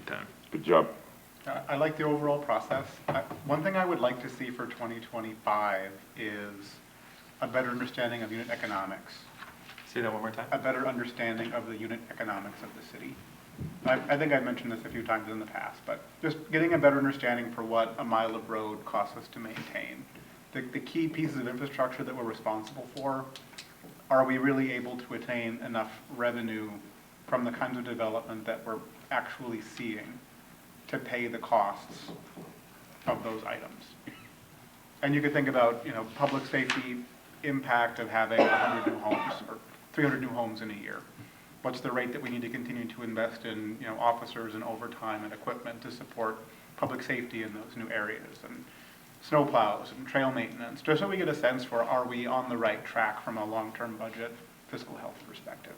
big time. Good job. I like the overall process. One thing I would like to see for 2025 is a better understanding of unit economics. Say that one more time. A better understanding of the unit economics of the city. I think I've mentioned this a few times in the past, but just getting a better understanding for what a mile of road costs us to maintain. The key pieces of infrastructure that we're responsible for, are we really able to attain enough revenue from the kinds of development that we're actually seeing to pay the costs of those items? And you could think about, public safety impact of having 100 new homes or 300 new homes in a year. What's the rate that we need to continue to invest in, officers and overtime and equipment to support public safety in those new areas, and snow plows and trail maintenance, just so we get a sense for, are we on the right track from a long-term budget fiscal health perspective?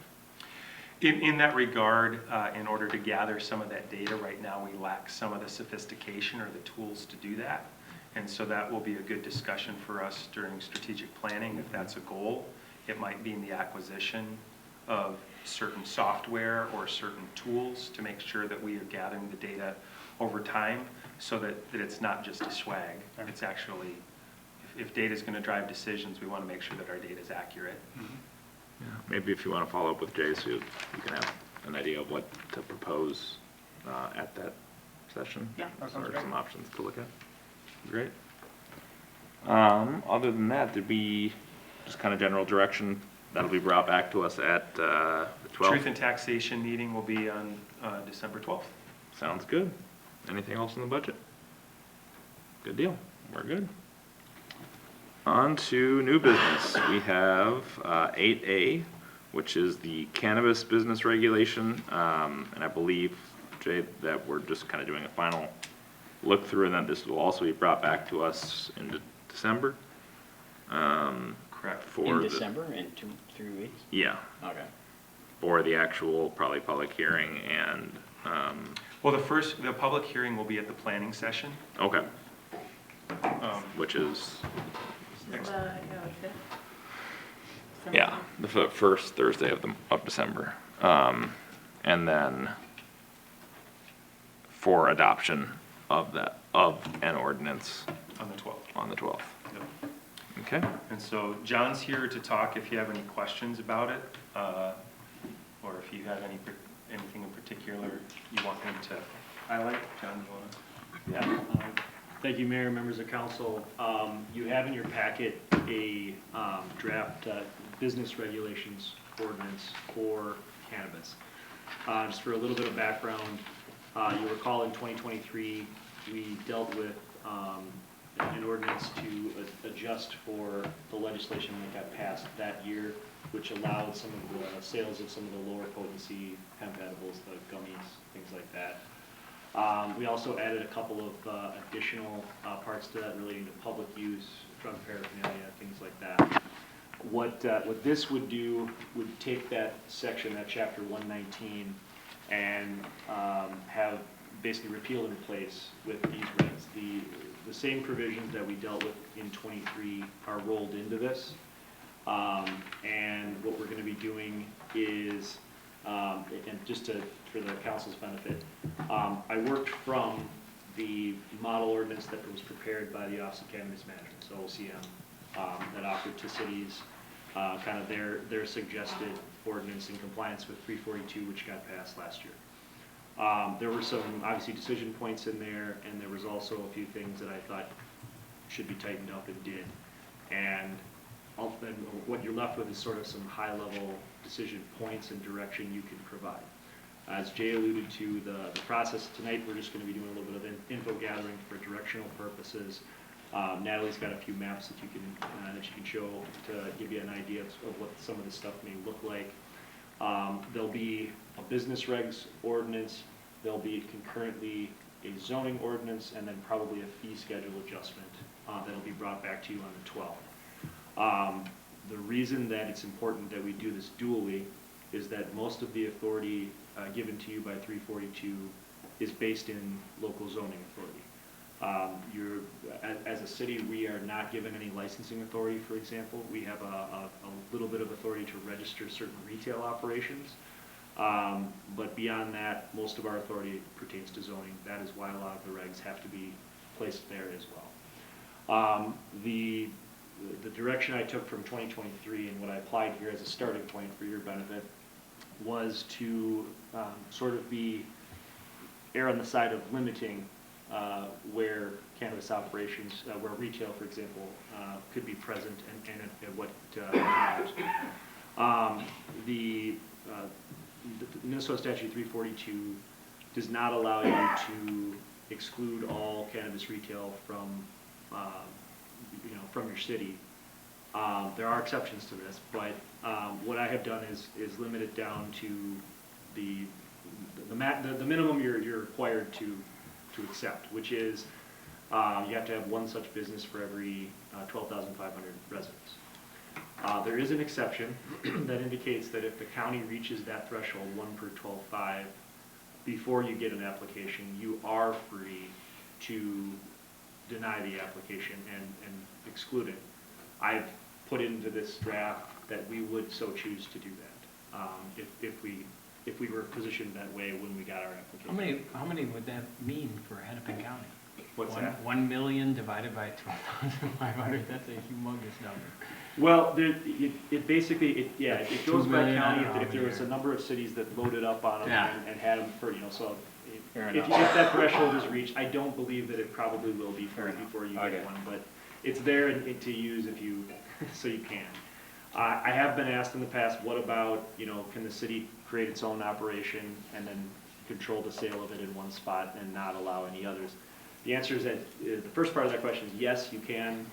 In that regard, in order to gather some of that data, right now we lack some of the sophistication or the tools to do that. And so that will be a good discussion for us during strategic planning. If that's a goal, it might be in the acquisition of certain software or certain tools to make sure that we are gathering the data over time so that it's not just a swag. It's actually, if data is going to drive decisions, we want to make sure that our data is accurate. Mm-hmm. Yeah, maybe if you want to follow up with Jay, so you can have an idea of what to propose at that session. Yeah, that sounds or great. some options to look at. Great. Other than that, there'd be just kind of general direction that'll be brought back to us at the 12th. Truth and taxation meeting will be on December 12th. Sounds good. Anything else in the budget? Good deal. We're good. On to new business. We have 8A, which is the cannabis business regulation. And I believe, Jay, that we're just kind of doing a final look through, and then this will also be brought back to us in December. Correct. For in December, in 3 weeks? Yeah. Okay. For the actual probably public hearing and, Well, the public hearing will be at the planning session. okay, Which which is, next. yeah, the first Thursday of December. And then for adoption of an ordinance On the 12th. on the 12th. Yep. Okay, And so John's here to talk if you have any questions about it, or if you have anything in particular you want him to highlight. John, you want to? Yeah. Thank you, Mayor, members of council. You have in your packet a draft business regulations ordinance for cannabis. Just for a little bit of background, you recall in 2023 we dealt with an ordinance to adjust for the legislation that got passed that year, which allowed some of the sales of some of the lower potency hemp edibles, the gummies, things like that. We also added a couple of additional parts to that relating to public use, drug paraphernalia, things like that. What this would do would take that section, that chapter 119, and have basically repeal and replace with these regs. The same provisions that we dealt with in 23 are rolled into this. And what we're going to be doing is, and just for the council's benefit, I worked from the model ordinance that was prepared by the Office of Cannabis Management, so OCM, that offered to cities kind of their suggested ordinance in compliance with 342, which got passed last year. There were some obviously decision points in there, and there was also a few things that I thought should be tightened up and did. And what you're left with is sort of some high-level decision points and direction you can provide. As Jay alluded to, the process tonight, we're just going to be doing a little bit of info gathering for directional purposes. Natalie's got a few maps that you can show to give you an idea of what some of this stuff may look like. There'll be a business regs ordinance, there'll be concurrently a zoning ordinance, and then probably a fee schedule adjustment that'll be brought back to you on the 12th. The reason that it's important that we do this dually is that most of the authority given to you by 342 is based in local zoning authority. As a city, we are not given any licensing authority, for example. We have a little bit of authority to register certain retail operations, But beyond that, most of our authority pertains to zoning. That is why a lot of the regs have to be placed there as well. The direction I took from 2023 and what I applied here as a starting point for your benefit was to sort of err on the side of limiting where cannabis operations, where retail, for example, could be present and what not. The Minnesota Statute 342 does not allow you to exclude all cannabis retail from from your city. There are exceptions to this, but what I have done is limit it down to the minimum you're required to accept, which is you have to have one such business for every 12,500 residents. There is an exception that indicates that if the county reaches that threshold, 1 per 12.5, before you get an application, you are free to deny the application and exclude it. I've put into this draft that we would so choose to do that if we were positioned that way when we got our application. How many would that mean for Hennepin County? What's that? 1 million divided by 12,500, that's a humongous number. Well, it basically, it goes 2 by million, I county. don't know If there how was a many number of cities that loaded up on them Yeah. and had them for, so Fair if enough. that threshold is reached, I don't believe that it probably will be Fair enough. before you Okay. get one, but it's there to use if you, so you can. I have been asked in the past, what about, can the city create its own operation and then control the sale of it in one spot and not allow any others? The answer is that the first part of that question is yes, you can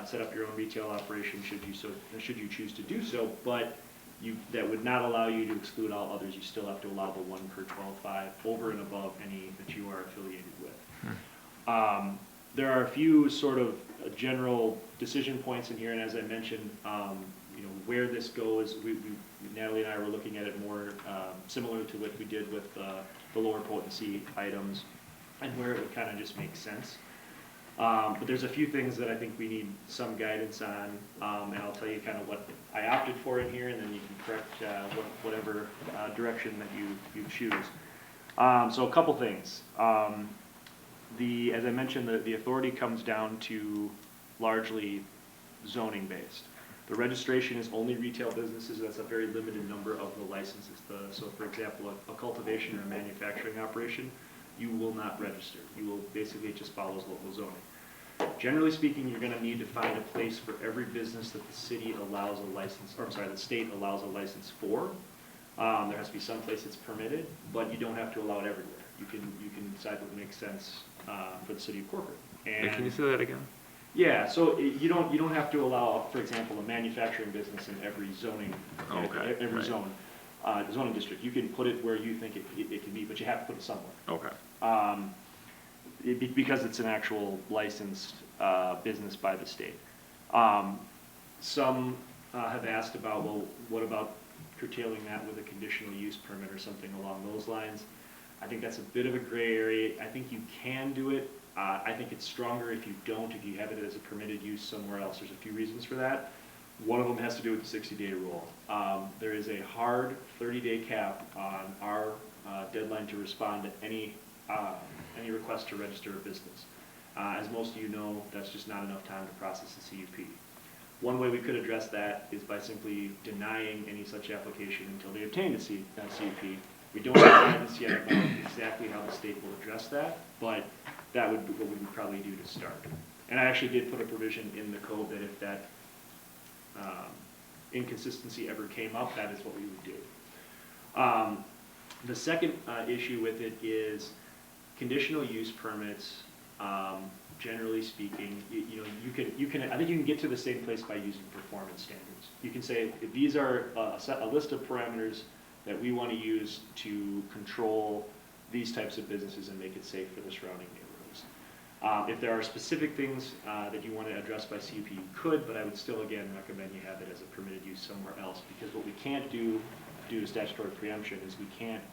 set up your own retail operation should you choose to do so, but that would not allow you to exclude all others. You still have to allow the 1 per 12.5 over and above any that you are affiliated with. There are a few sort of general decision points in here, and as I mentioned, where this goes, Natalie and I were looking at it more similar to what we did with the lower potency items, and where it would kind of just make sense. But there's a few things that I think we need some guidance on, and I'll tell you kind of what I opted for in here, and then you can correct whatever direction that you choose. So a couple things. As I mentioned, the authority comes down to largely zoning based. The registration is only retail businesses. That's a very limited number of the licenses. So for example, a cultivation or a manufacturing operation, you will not register. You will basically, it just follows local zoning. Generally speaking, you're going to need to find a place for every business that the city allows a license, or I'm sorry, the state allows a license for. There has to be some place it's permitted, but you don't have to allow it everywhere. You can decide what makes sense for the city of Corcoran. Hey, can you say that again? Yeah, so you don't have to allow, for example, a manufacturing business in every zoning, Okay, every right. zoning district. You can put it where you think it can be, but you have to put it somewhere. Okay. Because it's an actual licensed business by the state. Some have asked about, well, what about curtailing that with a conditional use permit or something along those lines? I think that's a bit of a gray area. I think you can do it. I think it's stronger if you don't, if you have it as a permitted use somewhere else. There's a few reasons for that. One of them has to do with the 60-day rule. There is a hard 30-day cap on our deadline to respond to any request to register a business. As most of you know, that's just not enough time to process a CUP. One way we could address that is by simply denying any such application until they obtain a CUP. We don't have guidance yet about exactly how the state will address that, but that would be what we would probably do to start. And I actually did put a provision in the code that if that inconsistency ever came up, that is what we would do. The second issue with it is conditional use permits. Generally speaking, you can. I think you can get to the same place by using performance standards. You can say if these are a list of parameters that we want to use to control these types of businesses and make it safe for the surrounding neighborhoods. If there are specific things that you want to address by CUP, you could, but I would still, again, recommend you have it as a permitted use somewhere else, because what we can't do due to statutory preemption is we can't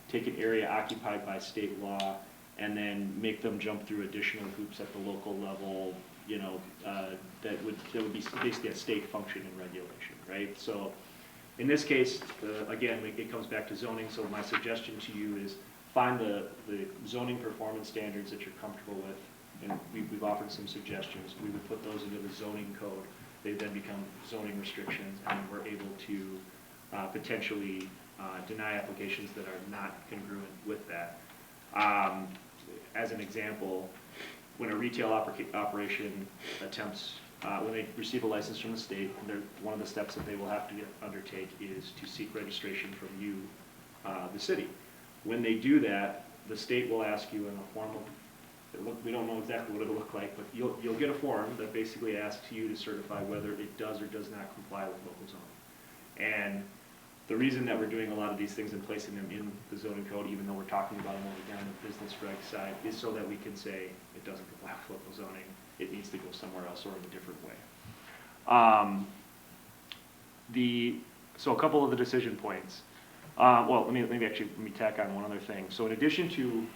take an area occupied by state law and then make them jump through additional hoops at the local level, that would be basically a state function and regulation, right? So In this case, again, it comes back to zoning, so my suggestion to you is find the zoning performance standards that you're comfortable with, and we've offered some suggestions. We would put those into the zoning code. They then become zoning restrictions, and we're able to potentially deny applications that are not congruent with that. As an example, when a retail operation attempts, when they receive a license from the state, one of the steps that they will have to undertake is to seek registration from you, the city. When they do that, the state will ask you in a formal, we don't know exactly what it'll look like, but you'll get a form that basically asks you to certify whether it does or does not comply with local zoning. And the reason that we're doing a lot of these things and placing them in the zoning code, even though we're talking about them only down the business reg side, is so that we can say it doesn't comply with local zoning, it needs to go somewhere else or in a different way. So a couple of the decision points. Well, let me tack on one other thing. So in addition to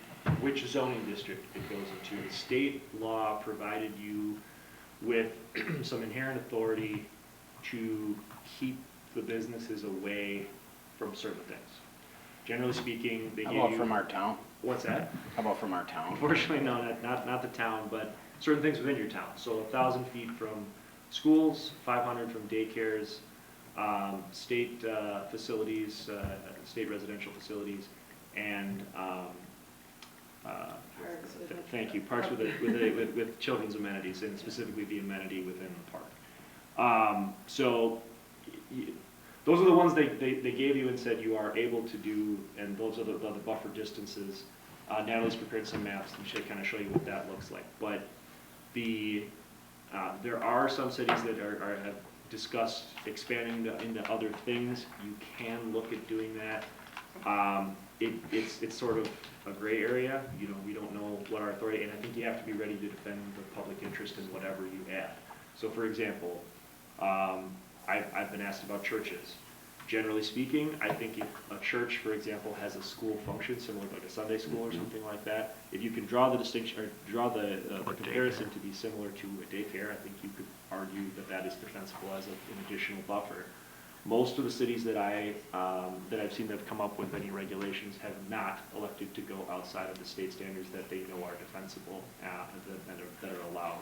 which zoning district it goes into, the state law provided you with some inherent authority to keep the businesses away from certain things. Generally speaking, they How give about you. from our town? What's that? How about from our town? Unfortunately, no, not the town, but certain things within your town. So 1,000 feet from schools, 500 from daycares, state facilities, state residential facilities, and thank you, parks with children's amenities, and specifically the amenity within the park. Those are the ones they gave you and said you are able to do, and those are the buffer distances. Natalie's prepared some maps and she'll kind of show you what that looks like. But there are some cities that have discussed expanding into other things. You can look at doing that. It's sort of a gray area. You know, we don't know what our authority, and I think you have to be ready to defend the public interest in whatever you add. So for example, I've been asked about churches. Generally speaking, I think if a church, for example, has a school function similar to like a Sunday school or something like that, if you can draw the distinction or draw the comparison to be similar to a daycare, I think you could argue that that is defensible as an additional buffer. Most of the cities that I've seen that have come up with any regulations have not elected to go outside of the state standards that they know are defensible that are allowed.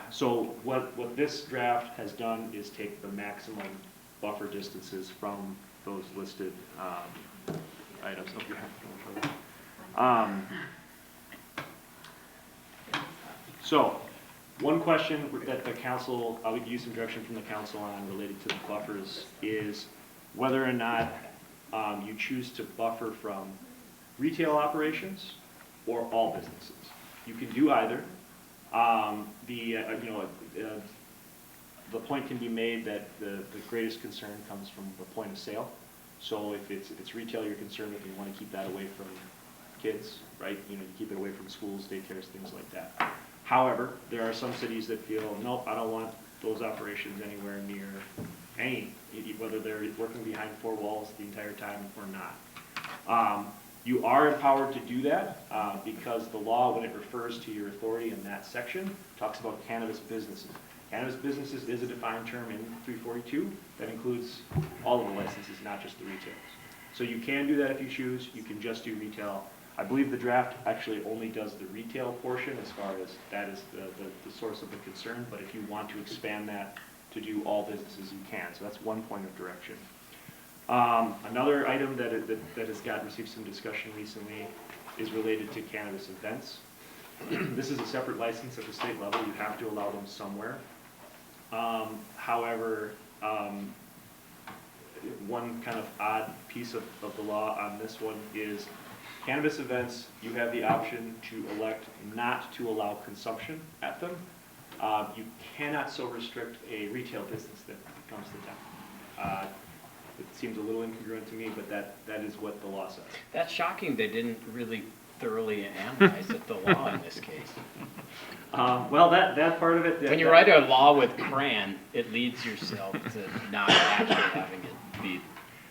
So what this draft has done is take the maximum buffer distances from those listed items. So one question that the council, I would use some direction from the council on related to the buffers is whether or not you choose to buffer from retail operations or all businesses. You can do either. The point can be made that the greatest concern comes from the point of sale. So if it's retail you're concerned with, you want to keep that away from kids, right? You know, you keep it away from schools, daycares, things like that. However, there are some cities that feel, nope, I don't want those operations anywhere near any, whether they're working behind four walls the entire time or not. You are empowered to do that because the law, when it refers to your authority in that section, talks about cannabis businesses. Cannabis businesses is a defined term in 342 that includes all of the licenses, not just the retailers. So you can do that if you choose. You can just do retail. I believe the draft actually only does the retail portion as far as that is the source of the concern, but if you want to expand that to do all businesses, you can. So that's one point of direction. Another item that has received some discussion recently is related to cannabis events. This is a separate license at the state level. You have to allow them somewhere. However, one kind of odd piece of the law on this one is cannabis events, you have the option to elect not to allow consumption at them. You cannot so restrict a retail business that comes to town. It seems a little incongruent to me, but that is what the law says. That's shocking they didn't really thoroughly analyze it, the law in this case. Well, that part of it. When you write a law with crayon, it leads yourself to not actually having it be.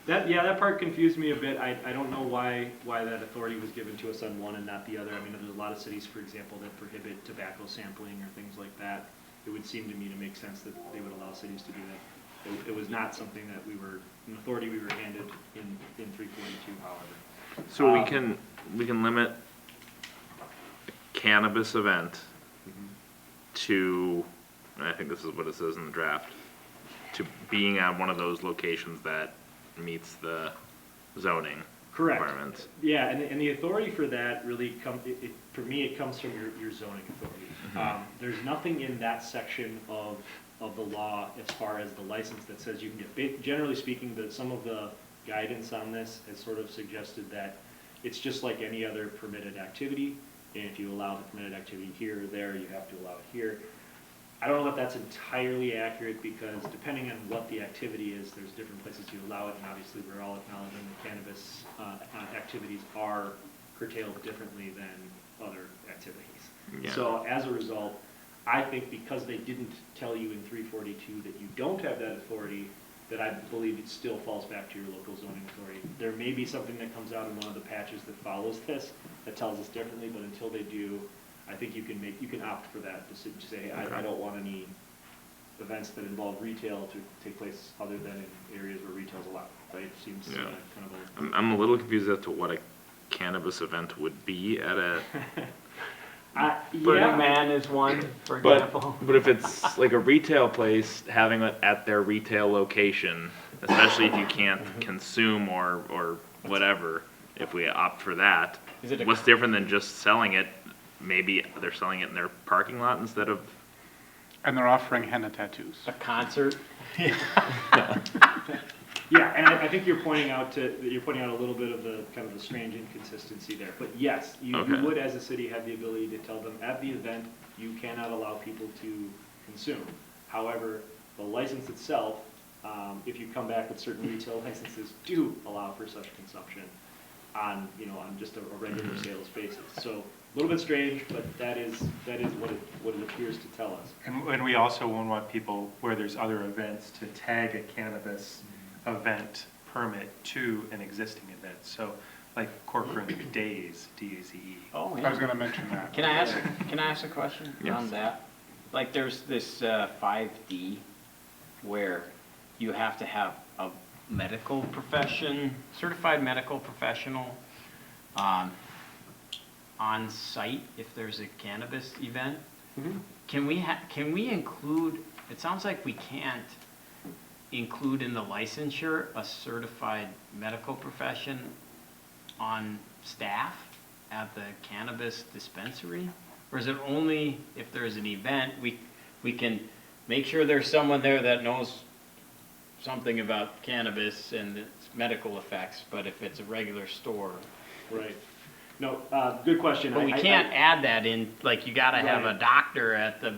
That part confused me a bit. I don't know why that authority was given to us on one and not the other. I mean, there's a lot of cities, for example, that prohibit tobacco sampling or things like that. It would seem to me to make sense that they would allow cities to do that. It was not something that an authority we were handed in 342, however. So we can limit a cannabis event to, and I think this is what it says in the draft, to being at one of those locations that meets the zoning Correct. requirements. Yeah, and the authority for that really for me, it comes from your zoning authority. There's nothing in that section of the law as far as the license that says you can get, generally speaking, some of the guidance on this has sort of suggested that it's just like any other permitted activity, and if you allow the permitted activity here or there, you have to allow it here. I don't know if that's entirely accurate, because depending on what the activity is, there's different places you allow it, and obviously we're all acknowledging that cannabis activities are curtailed differently than other activities. Yeah. So as a result, I think because they didn't tell you in 342 that you don't have that authority, that I believe it still falls back to your local zoning authority. There may be something that comes out in one of the patches that follows this, that tells us differently, but until they do, I think you can opt for that, to say, hey, I don't want any events that involve retail to take place other than in areas where retail's allowed, right? It seems Yeah. kind of I'm a little confused as to what a cannabis event would be at a, Burning yeah, Man is one, for but, example. but if it's like a retail place, having it at their retail location, especially if you can't consume or whatever, if we opt for that, Is it a- what's different than just selling it? Maybe they're selling it in their parking lot instead of, And they're offering henna tattoos. A concert? yeah, and I think you're pointing out a little bit of the kind of the strange inconsistency there. But yes, you Okay. would, as a city, have the ability to tell them at the event you cannot allow people to consume. However, the license itself, if you come back with certain retail licenses, do allow for such consumption on just a regular sales basis. So a little bit strange, but that is what it appears to tell us. And we also won't want people, where there's other events, to tag a cannabis event permit to an existing event. So like Corcoran Days, D-A-Z-E. Oh, I was gonna mention that. Can I ask a question Yes. on that? Like, there's this 5D where you have to have a medical profession, certified medical professional, on site if there's a cannabis event. Can we include, it sounds like we can't include in the licensure a certified medical profession on staff at the cannabis dispensary? Or is it only if there's an event, we can make sure there's someone there that knows something about cannabis and its medical effects, but if it's a regular store? Right. No, good question. But we can't add that in, like, you gotta have a Right. doctor at the,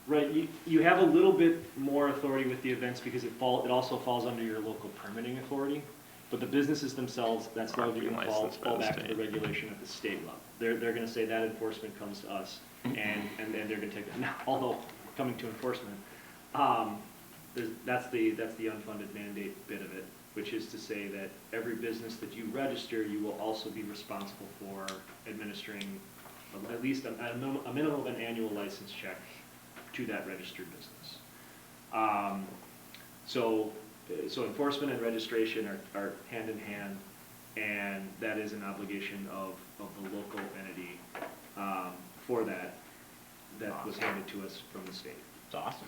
Right, you have a little bit more authority with the events because it also falls under your local permitting authority. But the businesses themselves, that's largely Being gonna licensed by fall the back to the state. regulation at the state level. They're gonna say that enforcement comes to us, and they're gonna take that. Now, although, coming to enforcement, that's the unfunded mandate bit of it, which is to say that every business that you register, you will also be responsible for administering at least a minimum of an annual license check to that registered business. So enforcement and registration are hand in hand, and that is an obligation of the local entity for that was handed to us from the state. it's awesome.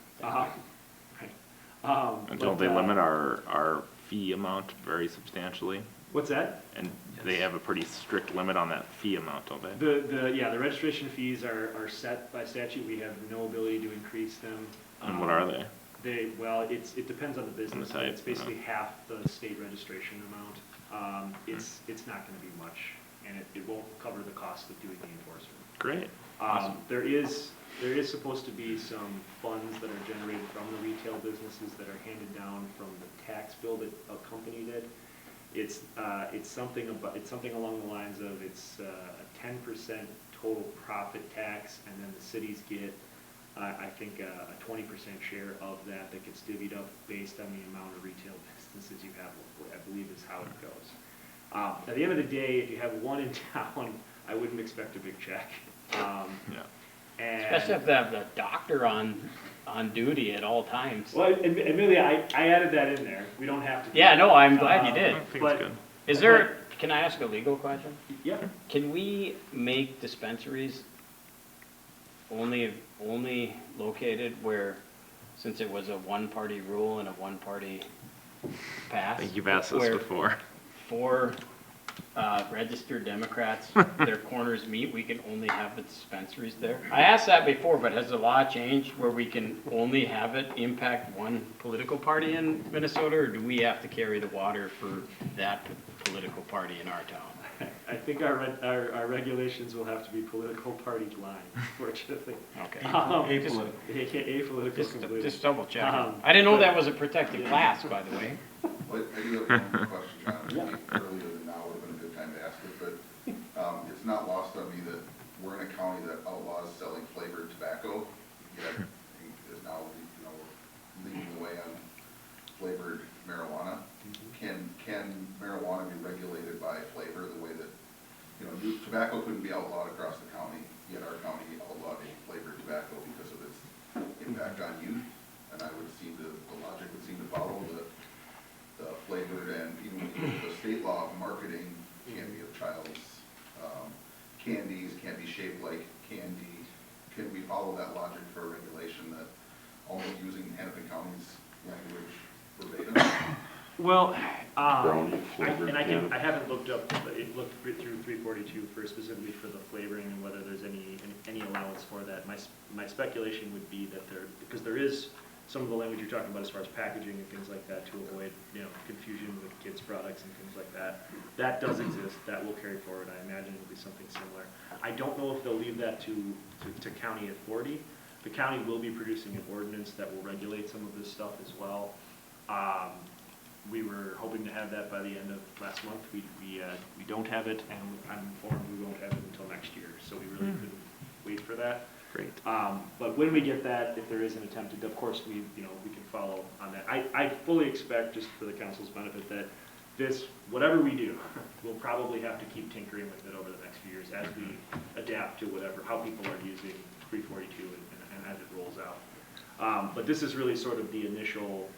Right. and don't they limit our fee amount very substantially? What's that? And they have a pretty strict limit on that fee amount, don't they? The registration fees are set by statute. We have no ability to increase them. And what are they? It depends on the business. type, It's basically half the state registration amount. It's not gonna be much, and it won't cover the cost of doing the enforcement. Great. There is supposed to be some funds that are generated from the retail businesses that are handed down from the tax bill that accompanied it. It's something along the lines of it's a 10% total profit tax, and then the cities get I think a 20% share of that gets divvied up based on the amount of retail businesses you have locally, I believe is how it goes. At the end of the day, if you have one in town, I wouldn't expect a big check. Yeah. Especially if they have the doctor on duty at all times. Well, admittedly, I added that in there. We don't have to. Yeah, no, I'm glad you I did. think But- it's good. Is there, can I ask a legal question? Yeah. Can we make dispensaries only located where, since it was a one-party rule and a one-party pass? I think you've asked this where before. four registered Democrats, their corners meet, we can only have the dispensaries there? I asked that before, but has the law changed where we can only have it impact one political party in Minnesota, or do we have to carry the water for that political party in our town? I think our regulations will have to be political party blind, fortunately. Okay. Apolitical. Apolitical completely. Just double check. Um, I didn't know that was a protected class, by the way. Well, I do have one more question, John. Maybe earlier than now would have been a good time to ask it, but it's not lost on me that we're in a county that outlaws selling flavored tobacco, yet is now, leading the way on flavored marijuana. Can marijuana be regulated by flavor the way that, tobacco couldn't be outlawed across the county, yet our county outlawed flavored tobacco because of its impact on youth? And I would seem to, the logic would seem to follow the flavored, and even the state law of marketing can't be of child's candies, can't be shaped like candy. Can we follow that logic for a regulation that almost using Hennepin County's language verbatim? Well, Brownie flavored I cannabis. haven't looked through 342 specifically for the flavoring and whether there's any allowance for that. My speculation would be that because there is some of the language you're talking about as far as packaging and things like that to avoid, confusion with kids' products and things like that. That does exist, that will carry forward. I imagine it'll be something similar. I don't know if they'll leave that to county authority. The county will be producing an ordinance that will regulate some of this stuff as well. We were hoping to have that by the end of last month. We don't have it, and I'm informed we won't have it until next year, so we really couldn't wait for that. Great. But when we get that, if there is an attempt, of course, we can follow on that. I fully expect, just for the council's benefit, that this, whatever we do, we'll probably have to keep tinkering with it over the next few years as we adapt to how people are using 342 and as it rolls out. But this is really sort of the initial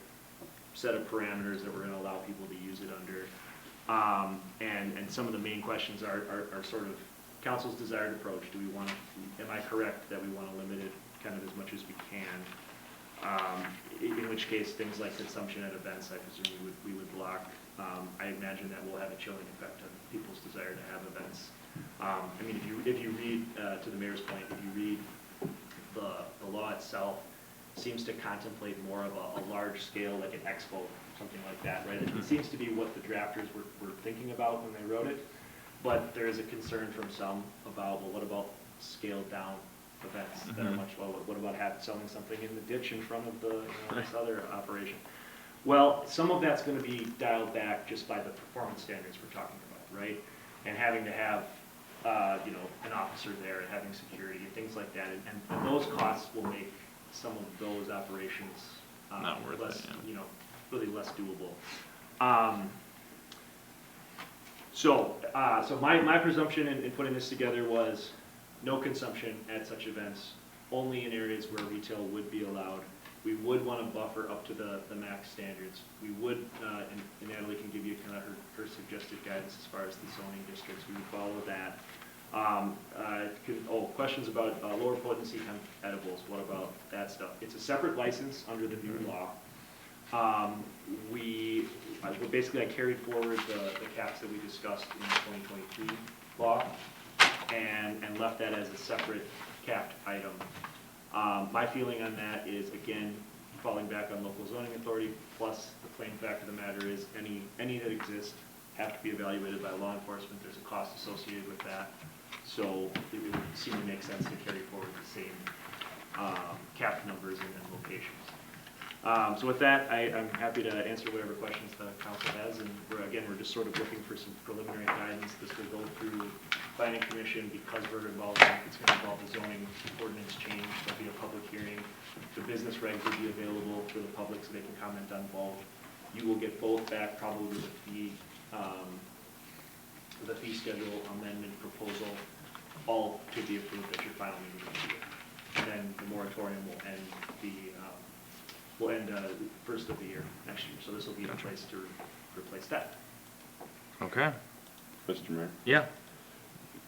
set of parameters that we're going to allow people to use it under. And some of the main questions are sort of council's desired approach. Am I correct that we want to limit it kind of as much as we can? In which case, things like consumption at events, I presume we would block. I imagine that will have a chilling effect on people's desire to have events. I mean, if you read, to the mayor's point, if you read the law itself, seems to contemplate more of a large scale, like an expo, something like that, right? It seems to be what the drafters were thinking about when they wrote it, but there is a concern from some about, well, what about scaled down events that are much, well, what about selling something in the ditch in front of this other operation? Well, some of that's going to be dialed back just by the performance standards we're talking about, right? And having to have, an officer there and having security and things like that, and those costs will make some of those operations Not worth less, it, yeah. really less doable. So my presumption in putting this together was no consumption at such events, only in areas where retail would be allowed. We would want to buffer up to the max standards. We would, and Natalie can give you kind of her suggested guidance as far as the zoning districts. We would follow that. Questions about lower potency edibles. What about that stuff? It's a separate license under the new law. Basically I carried forward the caps that we discussed in the 2023 law and left that as a separate capped item. My feeling on that is, again, falling back on local zoning authority, plus the plain fact of the matter is any that exist have to be evaluated by law enforcement. There's a cost associated with that. So it would seem to make sense to carry forward the same capped numbers and locations. So with that, I'm happy to answer whatever questions the council has, and we're just sort of looking for some preliminary guidance. This will go through planning commission because it's going to involve the zoning ordinance change. There'll be a public hearing. The business regs will be available for the public so they can comment on both. You will get both back, probably with the fee schedule amendment proposal, all to be approved at your final meeting next year. then the moratorium will end first of the year, next year. So this will be in place to replace that. Okay, Mr. Mayor, yeah.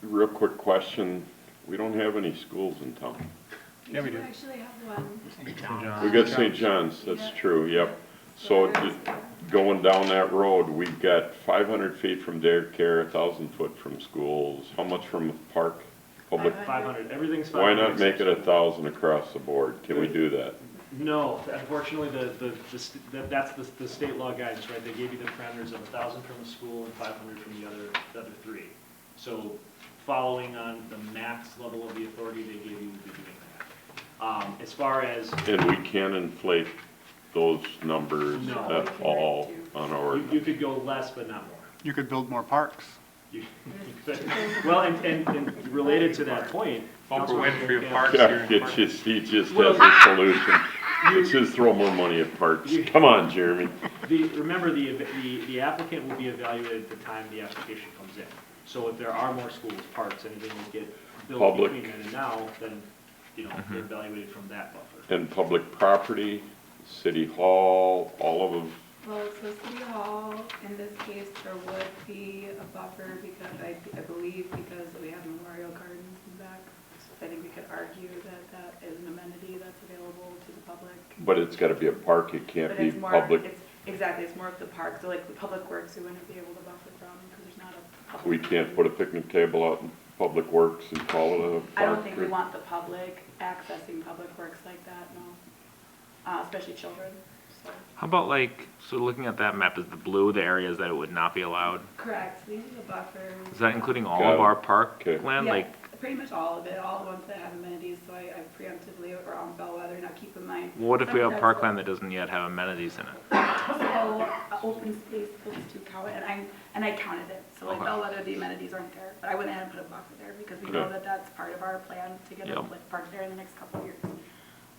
real quick question. We don't have any schools in town. Yeah, we do. actually have one. St. John. We got St. John's, that's true, yep. So going down that road, we've got 500 feet from daycare, 1,000 foot from schools. How much from the park? Public? 500, everything's 500. Why not make it 1,000 across the board? Can we do that? No, unfortunately, that's the state law guidance, right? They gave you the parameters of 1,000 from the school and 500 from the other three. So following on the max level of the authority they gave you, would be doing that. As far as, And we can't inflate those numbers No. at all on our, you could go less, but not more. You could build more parks. You could- Well, and related to that point. Bumper Winfrey of Councilman Parks Camp- here. yeah, he just has a solution. Let's just throw more money at parks. Come on, Jeremy. Remember, the applicant will be evaluated at the time the application comes in. So if there are more schools, parks, anything that get built Public. between then and now, then, they're evaluated from that buffer. And public property, city hall, all of them. Well, so City Hall, in this case, there would be a buffer because I believe because we have Memorial Gardens in the back. I think we could argue that that is an amenity that's available to the public. But it's gotta be a park, it can't But be it's more, public. exactly, it's more of the park, so like the public works, we wouldn't be able to buffer from because there's not a public. We can't put a picnic table out in public works and call it a park. I don't think we want the public accessing public works like that, no. Especially children, so. How about like, so looking at that map, is the blue the areas that it would not be allowed? Correct, these are the buffers. Is that including all Got of it. our park Okay. land? Yeah, Like, pretty much all of it, all the ones that have amenities, so I preemptively around Bellwether, now keep in mind. what if we have sometimes parkland that doesn't yet have amenities in it? So, open space, those two count, and I counted it, so like Okay. Bellwether, the amenities aren't there, but I went ahead and put a buffer there, because we know Okay. that that's part of our plan to get a Yep. like park there in the next couple of years.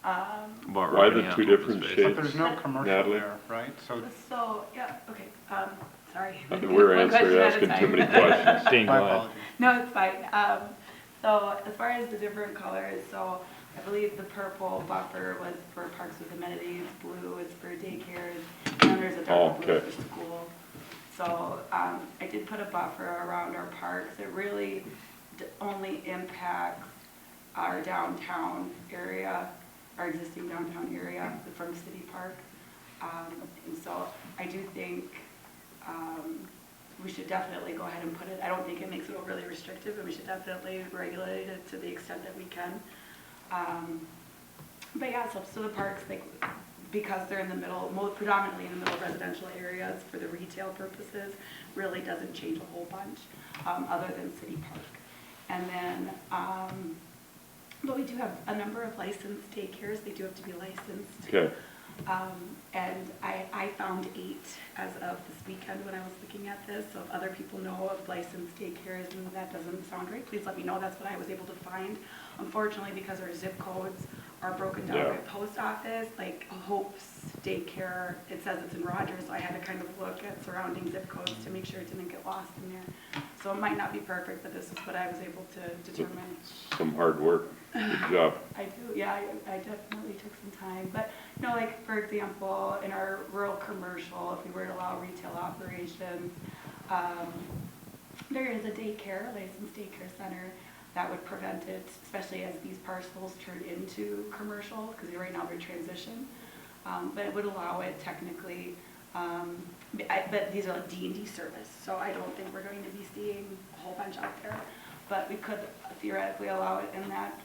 About Why opening the up two open different space? shades? But there's no commercial Natalie? there, right? So So, yeah, okay, sorry. We're One question at a asking too time. many questions. Dane, my go ahead. apologies. No, it's fine. So as far as the different colors, so I believe the purple buffer was for parks with amenities, blue is for daycares, and then there's a dark blue Okay. for school. So I did put a buffer around our parks. It really only impacts our downtown area, our existing downtown area from City Park. And so I do think we should definitely go ahead and put it, I don't think it makes it overly restrictive, but we should definitely regulate it to the extent that we can. But yeah, so the parks, like, because they're in the middle, predominantly in the middle of residential areas for the retail purposes, really doesn't change a whole bunch, other than City Park. And then, but we do have a number of licensed daycares, they do have to be licensed. Okay, And I found 8 as of this weekend when I was looking at this, so if other people know of licensed daycares and that doesn't sound right, please let me know, that's what I was able to find. Unfortunately, because our zip codes are broken down Yeah. by post office, like Hope's daycare, it says it's in Rogers, so I had to kind of look at surrounding zip codes to make sure it didn't get lost in there. So it might not be perfect, but this is what I was able to determine. some hard work. Good job. I do, yeah, I definitely took some time, but, like, for example, in our rural commercial, if we were to allow retail operations, there is a daycare, licensed daycare center, that would prevent it, especially as these parcels turn into commercial, because right now they're transition, but it would allow it technically, but these are like D&D service, so I don't think we're going to be seeing a whole bunch out there, but we could theoretically allow it in that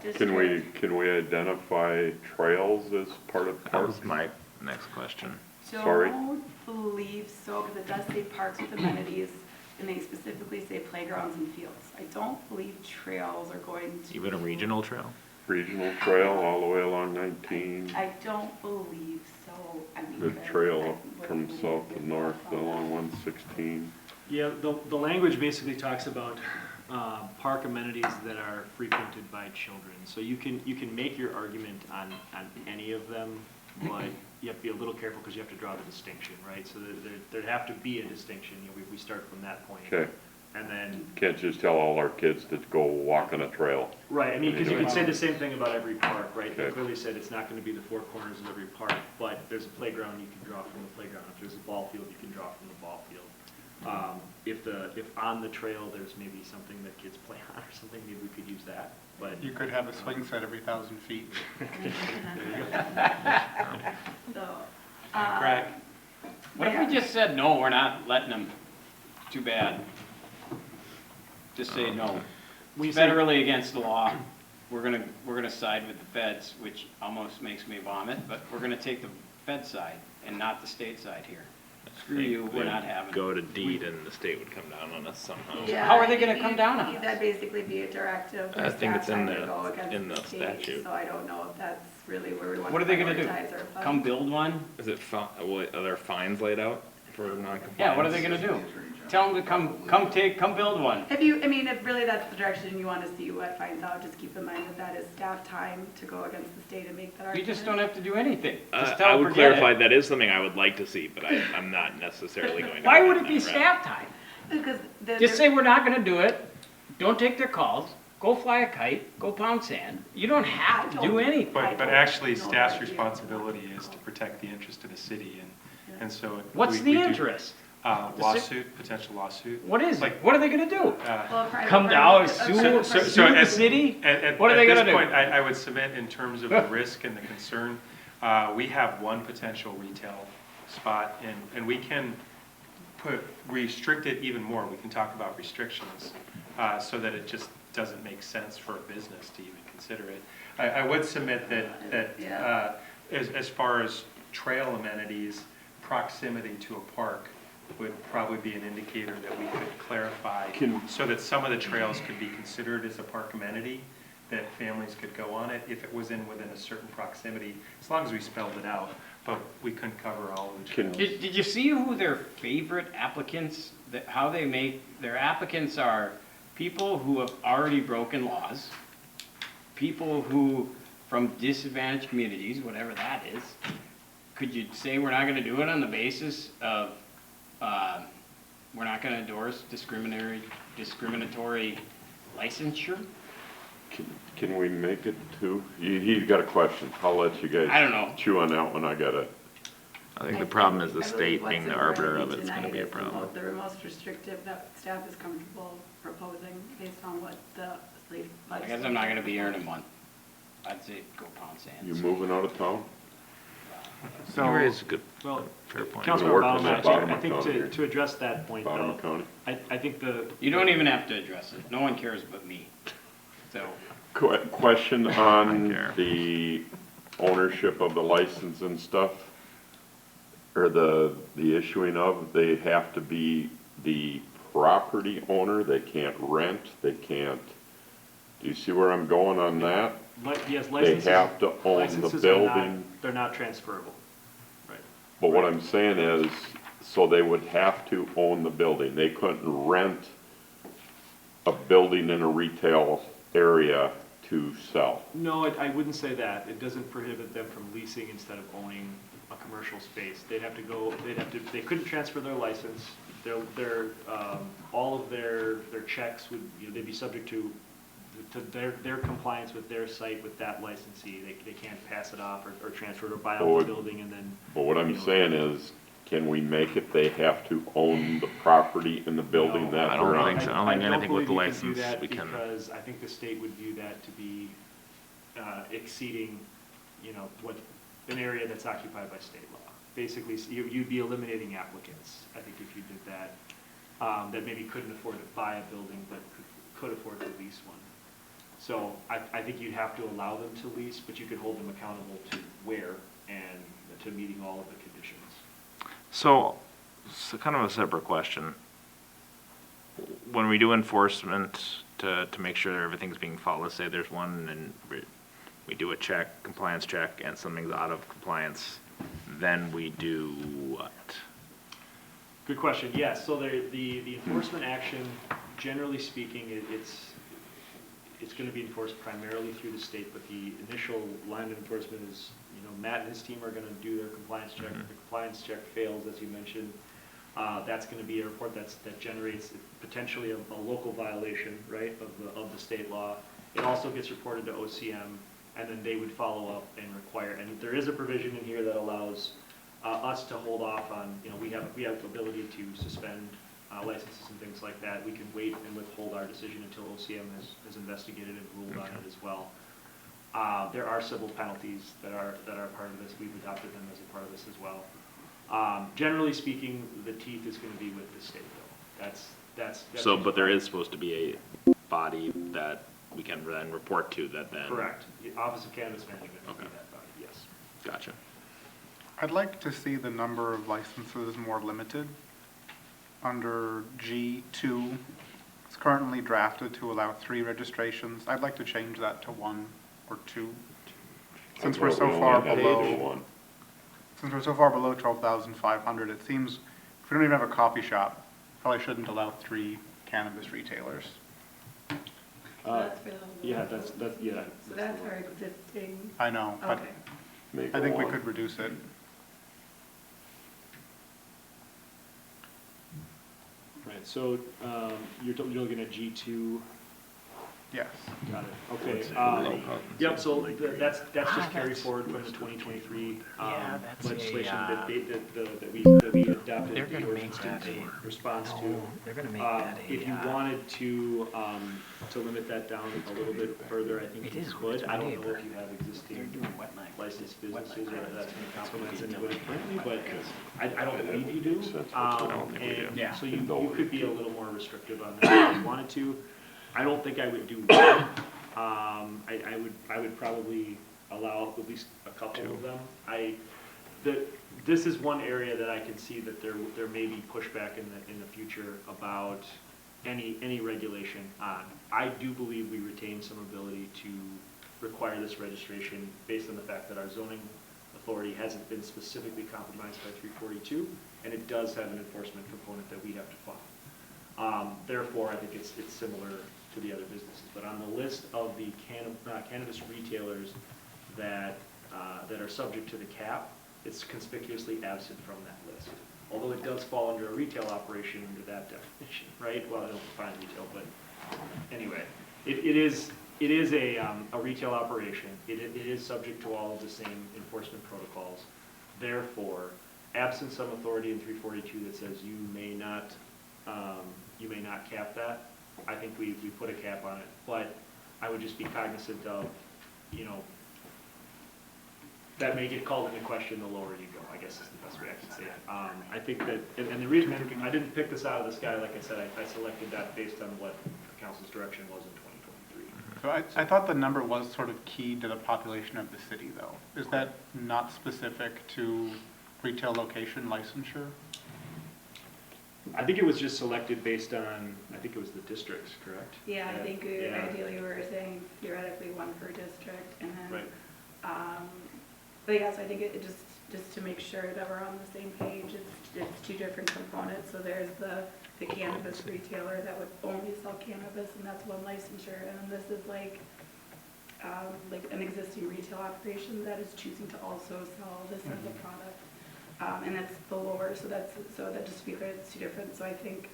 district. Can we identify trails as part of That parks? was my next question. Sorry? Don't believe so, because it does say parks with amenities, and they specifically say playgrounds and fields. I don't believe trails are going to. Even a regional trail? Regional trail all the way along 19, I don't believe so. I mean, the trail up I from wouldn't south believe to north that. along 116. Yeah, the language basically talks about park amenities that are frequented by children. So you can make your argument on any of them, but you have to be a little careful because you have to draw the distinction, right? So there'd have to be a distinction. We start from that point. Okay, And then, Can't just tell all our kids to go walk on a trail. right, I mean, because you could say the same thing about every park, right? They Okay. clearly said it's not gonna be the four corners of every park, but there's a playground you can draw from the playground. If there's a ball field, you can draw from the ball field. If on the trail, there's maybe something that kids play on or something, maybe we could use that, but. You could have a swing set every 1,000 feet. So, Greg? What if we just said, no, we're not letting them? Too bad. Just say no. We say- Federally against the law, we're gonna side with the feds, which almost makes me vomit, but we're gonna take the fed side and not the state side here. Screw you, we're not having it. Go to deed and the state would come down on us somehow. yeah, How are they gonna come down on us? That'd basically be a directive for I think staff it's in trying to the- go against in the the state, statute. so I don't know if that's really where we want to What are they gonna do? prioritize our funds. Come build one? Is it, are there fines laid out for non-compliance? Yeah, what are they gonna do? Tell them to come build one. If if really that's the direction you want to see what finds out, just keep in mind that that is staff time to go against the state and make that You argument. just don't have to do anything. Just I tell them would forget clarify, it. that is something I would like to see, but I'm not necessarily going to. Why go would down it be that route. staff time? Because Just say we're not gonna do it, don't take their calls, go fly a kite, go pound sand. You don't have to do anything. I But don't actually, know staff's that you- responsibility is to protect the interest of the city, and so. What's we the do- interest? Lawsuit, potential lawsuit. What is it? Like- What are they gonna do? Well, private Come party- down, a sue, private so- party- sue the at- city? At What are they gonna this do? point, I would submit in terms of the risk and the concern, we have one potential retail spot, and we can restrict it even more. We can talk about restrictions, so that it just doesn't make sense for a business to even consider it. I would submit that, Yeah. as far as trail amenities, proximity to a park would probably be an indicator that we could clarify, so that some of the trails could be considered as a park amenity, that families could go on it if it was within a certain proximity, as long as we spelled it out, but we couldn't cover all of the Can- trails. Did you see who their favorite applicants, how they make, their applicants are people who have already broken laws, people who, from disadvantaged communities, whatever that is. Could you say we're not gonna do it on the basis of, we're not gonna endorse discriminatory licensure? Can we make it two? He's got a question. I'll let you guys. I don't know. Chew on that one. I got it. I think the problem is the I believe state what's being the in front arbiter you of it's gonna tonight be a is problem. the most restrictive that staff is comfortable proposing based on what the state I legislature. guess I'm not gonna be here in a month. I'd say go pound sand. You moving out of town? You raise a good, Well, fair point. Councilmember Work on Bauman, that bottom I think county. to address that point Bottom though, of county? I think You don't even have to address it. No one cares but me. So, Question I on care. the ownership of the license and stuff, or the issuing of, they have to be the property owner, they can't rent, they can't, do you see where I'm going on that? yes, They licenses. have to own the licenses are not- building, They're not transferable. Right. but what I'm saying is, so they would have to own the building, they couldn't rent a building in a retail area to sell. No, I wouldn't say that. It doesn't prohibit them from leasing instead of owning a commercial space. They couldn't transfer their license. All of their checks would, they'd be subject to their compliance with their site with that licensee. They can't pass it off or transfer it or buy out Or- the building and then. But what I'm saying is, can we make it they have to own the property in the building No, that I they're don't on? think so. I don't think anything with the believe you can license do that we can- Because I think the state would view that to be exceeding, what, an area that's occupied by state law. Basically, you'd be eliminating applicants, I think, if you did that, that maybe couldn't afford to buy a building, but could afford to lease one. So I think you'd have to allow them to lease, but you could hold them accountable to where and to meeting all of the conditions. So kind of a separate question. When we do enforcement to make sure everything's being followed, let's say there's one and we do a check, compliance check, and something's out of compliance, then we do what? Good question, yes, so the enforcement action, generally speaking, it's gonna be enforced primarily through the state, but the initial line of enforcement is, Matt and his team are gonna do their compliance check. If the compliance check fails, as you mentioned, That's gonna be a report that generates potentially a local violation, right, of the state law. It also gets reported to OCM, and then they would follow up and require, and there is a provision in here that allows us to hold off on, we have the ability to suspend licenses and things like that. We can wait and withhold our decision until OCM has investigated and ruled on it as well. There are civil penalties that are part of this. We've adopted them as a part of this as well. Generally speaking, the teeth is going to be with the state though. That's So, but there is supposed to be a body that we can then report to that then. correct. The Office of Cannabis Management would be Okay. that body, yes. Gotcha. I'd like to see the number of licenses more limited. Under G2, it's currently drafted to allow 3 registrations. I'd like to change that to 1 or 2. Since we're so far below, since we're so far below 12,500, it seems if we don't even have a coffee shop, probably shouldn't allow 3 cannabis retailers. So that's for the. Yeah, that's. So that's our existing, I know, but okay. Make I think we one. could reduce it. Right, so you're looking at G2. Yes. Got it, okay. What's Yep, so that's just carry forward from the 2023 Yeah, that's a, legislation that we adopted They're the gonna make ordinance that in a- response to. Oh, they're gonna make that a, If you wanted to limit that down a little bit further, I think It you is, could. it's my I don't know neighbor. if you have They're existing doing wetland. licensed businesses or Wetland. that's gonna compromise anybody currently, but I don't believe you do. I don't think we do. And Yeah. so you could be a little more restrictive on that if you wanted to. I don't think I would do one. I would probably allow at least a couple of them. This is one area that I can see that there may be pushback in the future about any regulation on. I do believe we retain some ability to require this registration based on the fact that our zoning authority hasn't been specifically compromised by 342, and it does have an enforcement component that we have to follow. Therefore, I think it's similar to the other businesses. But on the list of the cannabis retailers that are subject to the cap, it's conspicuously absent from that list. Although it does fall under a retail operation under that definition, right? Well, I don't define retail, but anyway, it is a retail operation. It is subject to all of the same enforcement protocols. Therefore, absent some authority in 342 that says you may not cap that, I think we put a cap on it. But I would just be cognizant of, that may get called into question the lower you go, I guess is the best way I can say it. I think that, and the reason, I didn't pick this out of the sky, like I said, I selected that based on what the council's direction was in 2023. So I thought the number was sort of key to the population of the city, though. Is that not specific to retail location licensure? I think it was just selected based on, I think it was the districts, correct? Yeah, I think Yeah. ideally we were saying theoretically 1 per district, and then, Right. but yes, I think it just to make sure that we're on the same page, it's 2 different components. So there's the cannabis retailer that would only sell cannabis, and that's 1 licensure, and then this is like an existing retail operation that is choosing to also sell this as a product. And that's the lower, so that just to be clear, it's 2 different. So I think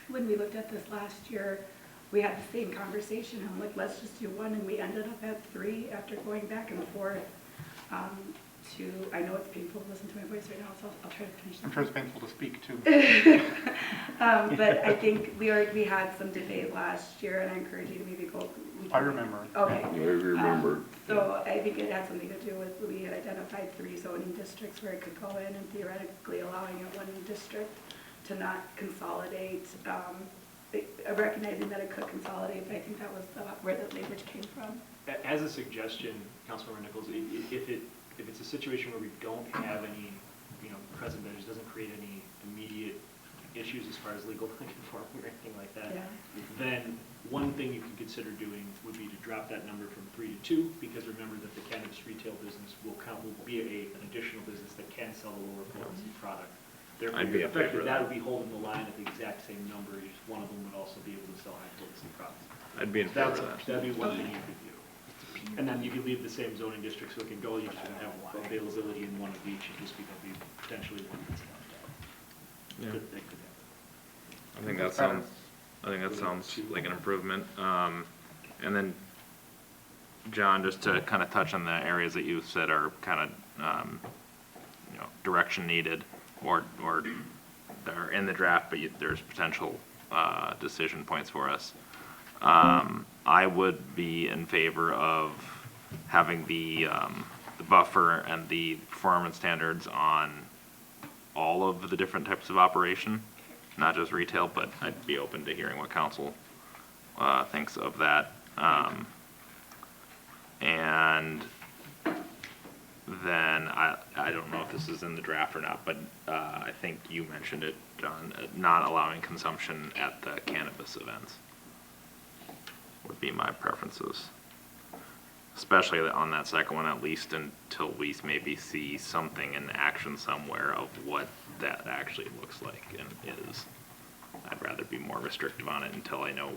when we looked at this last year, we had the same conversation. I'm like, let's just do 1, and we ended up at 3 after going back and forth. I know it's painful to listen to my voice right now, so I'll try to finish. I'm sure it's painful to speak, too. But I think we had some debate last year, and I encourage you to maybe go. I remember. Okay. I remember. So I think it had something to do with, we had identified 3 zoning districts where it could go in, and theoretically allowing it 1 district to not consolidate, recognizing that it could consolidate, but I think that was where the language came from. As a suggestion, Councilmember Nichols, if it's a situation where we don't have any, present measures, doesn't create any immediate issues as far as legal non-conforming or anything like that, Yeah. then one thing you can consider doing would be to drop that number from 3 to 2, because remember that the cannabis retail business will be an additional business that can sell the lower potency product. Therefore, I'd be in favor of that that. would be holding the line at the exact same number. Just one of them would also be able to sell high potency products. I'd be in favor of that. That'd be one thing you could do. And then you could leave the same zoning district so it can go, you just don't have availability in 1 of each, it just be potentially 1 that's left out. Yeah. That could happen. I think that sounds like an improvement. And then, John, just to kind of touch on the areas that you said are kind of, direction needed or that are in the draft, but there's potential, decision points for us. I would be in favor of having the buffer and the performance standards on all of the different types of operation, not just retail, but I'd be open to hearing what council thinks of that. And then I don't know if this is in the draft or not, but I think you mentioned it, John, not allowing consumption at the cannabis events would be my preferences. Especially on that second one, at least until we maybe see something in action somewhere of what that actually looks like and is. I'd rather be more restrictive on it until I know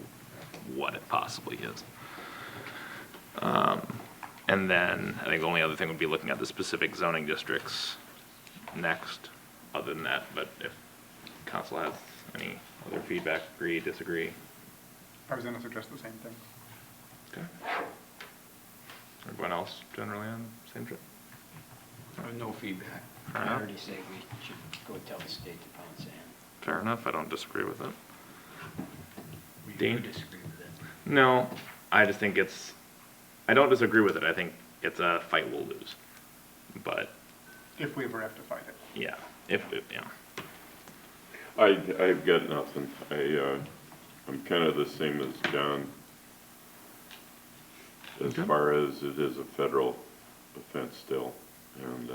what it possibly is. And then I think the only other thing would be looking at the specific zoning districts next, other than that, but if council has any other feedback, agree, disagree. I was gonna suggest the same thing. Okay. Everyone else generally on the same trip? I have no feedback. Fair I enough. already say we should go tell the state to pound sand. Fair enough, I don't disagree with it. We Dean? do disagree with it. No, I just think I don't disagree with it, I think it's a fight we'll lose. But, If we ever have to fight it. yeah, yeah. I've got nothing. I'm kind of the same as John. As Okay. far as it is a federal offense still. And,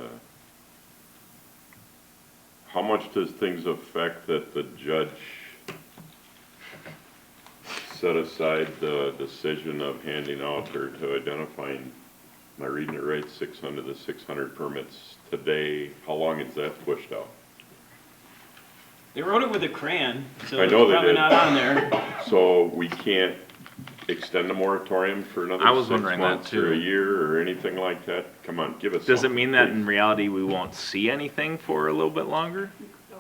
how much does things affect that the judge set aside the decision of handing out or to identifying, am I reading it right, 600 to 600 permits today? How long is that pushed out? They wrote it with a crayon, so I it's know they probably did. not on there. So we can't extend the moratorium for another I was 6 wondering that months or a too. year or anything like that? Come on, give us Does it something, mean that please. in reality we won't see anything for a little bit longer? So,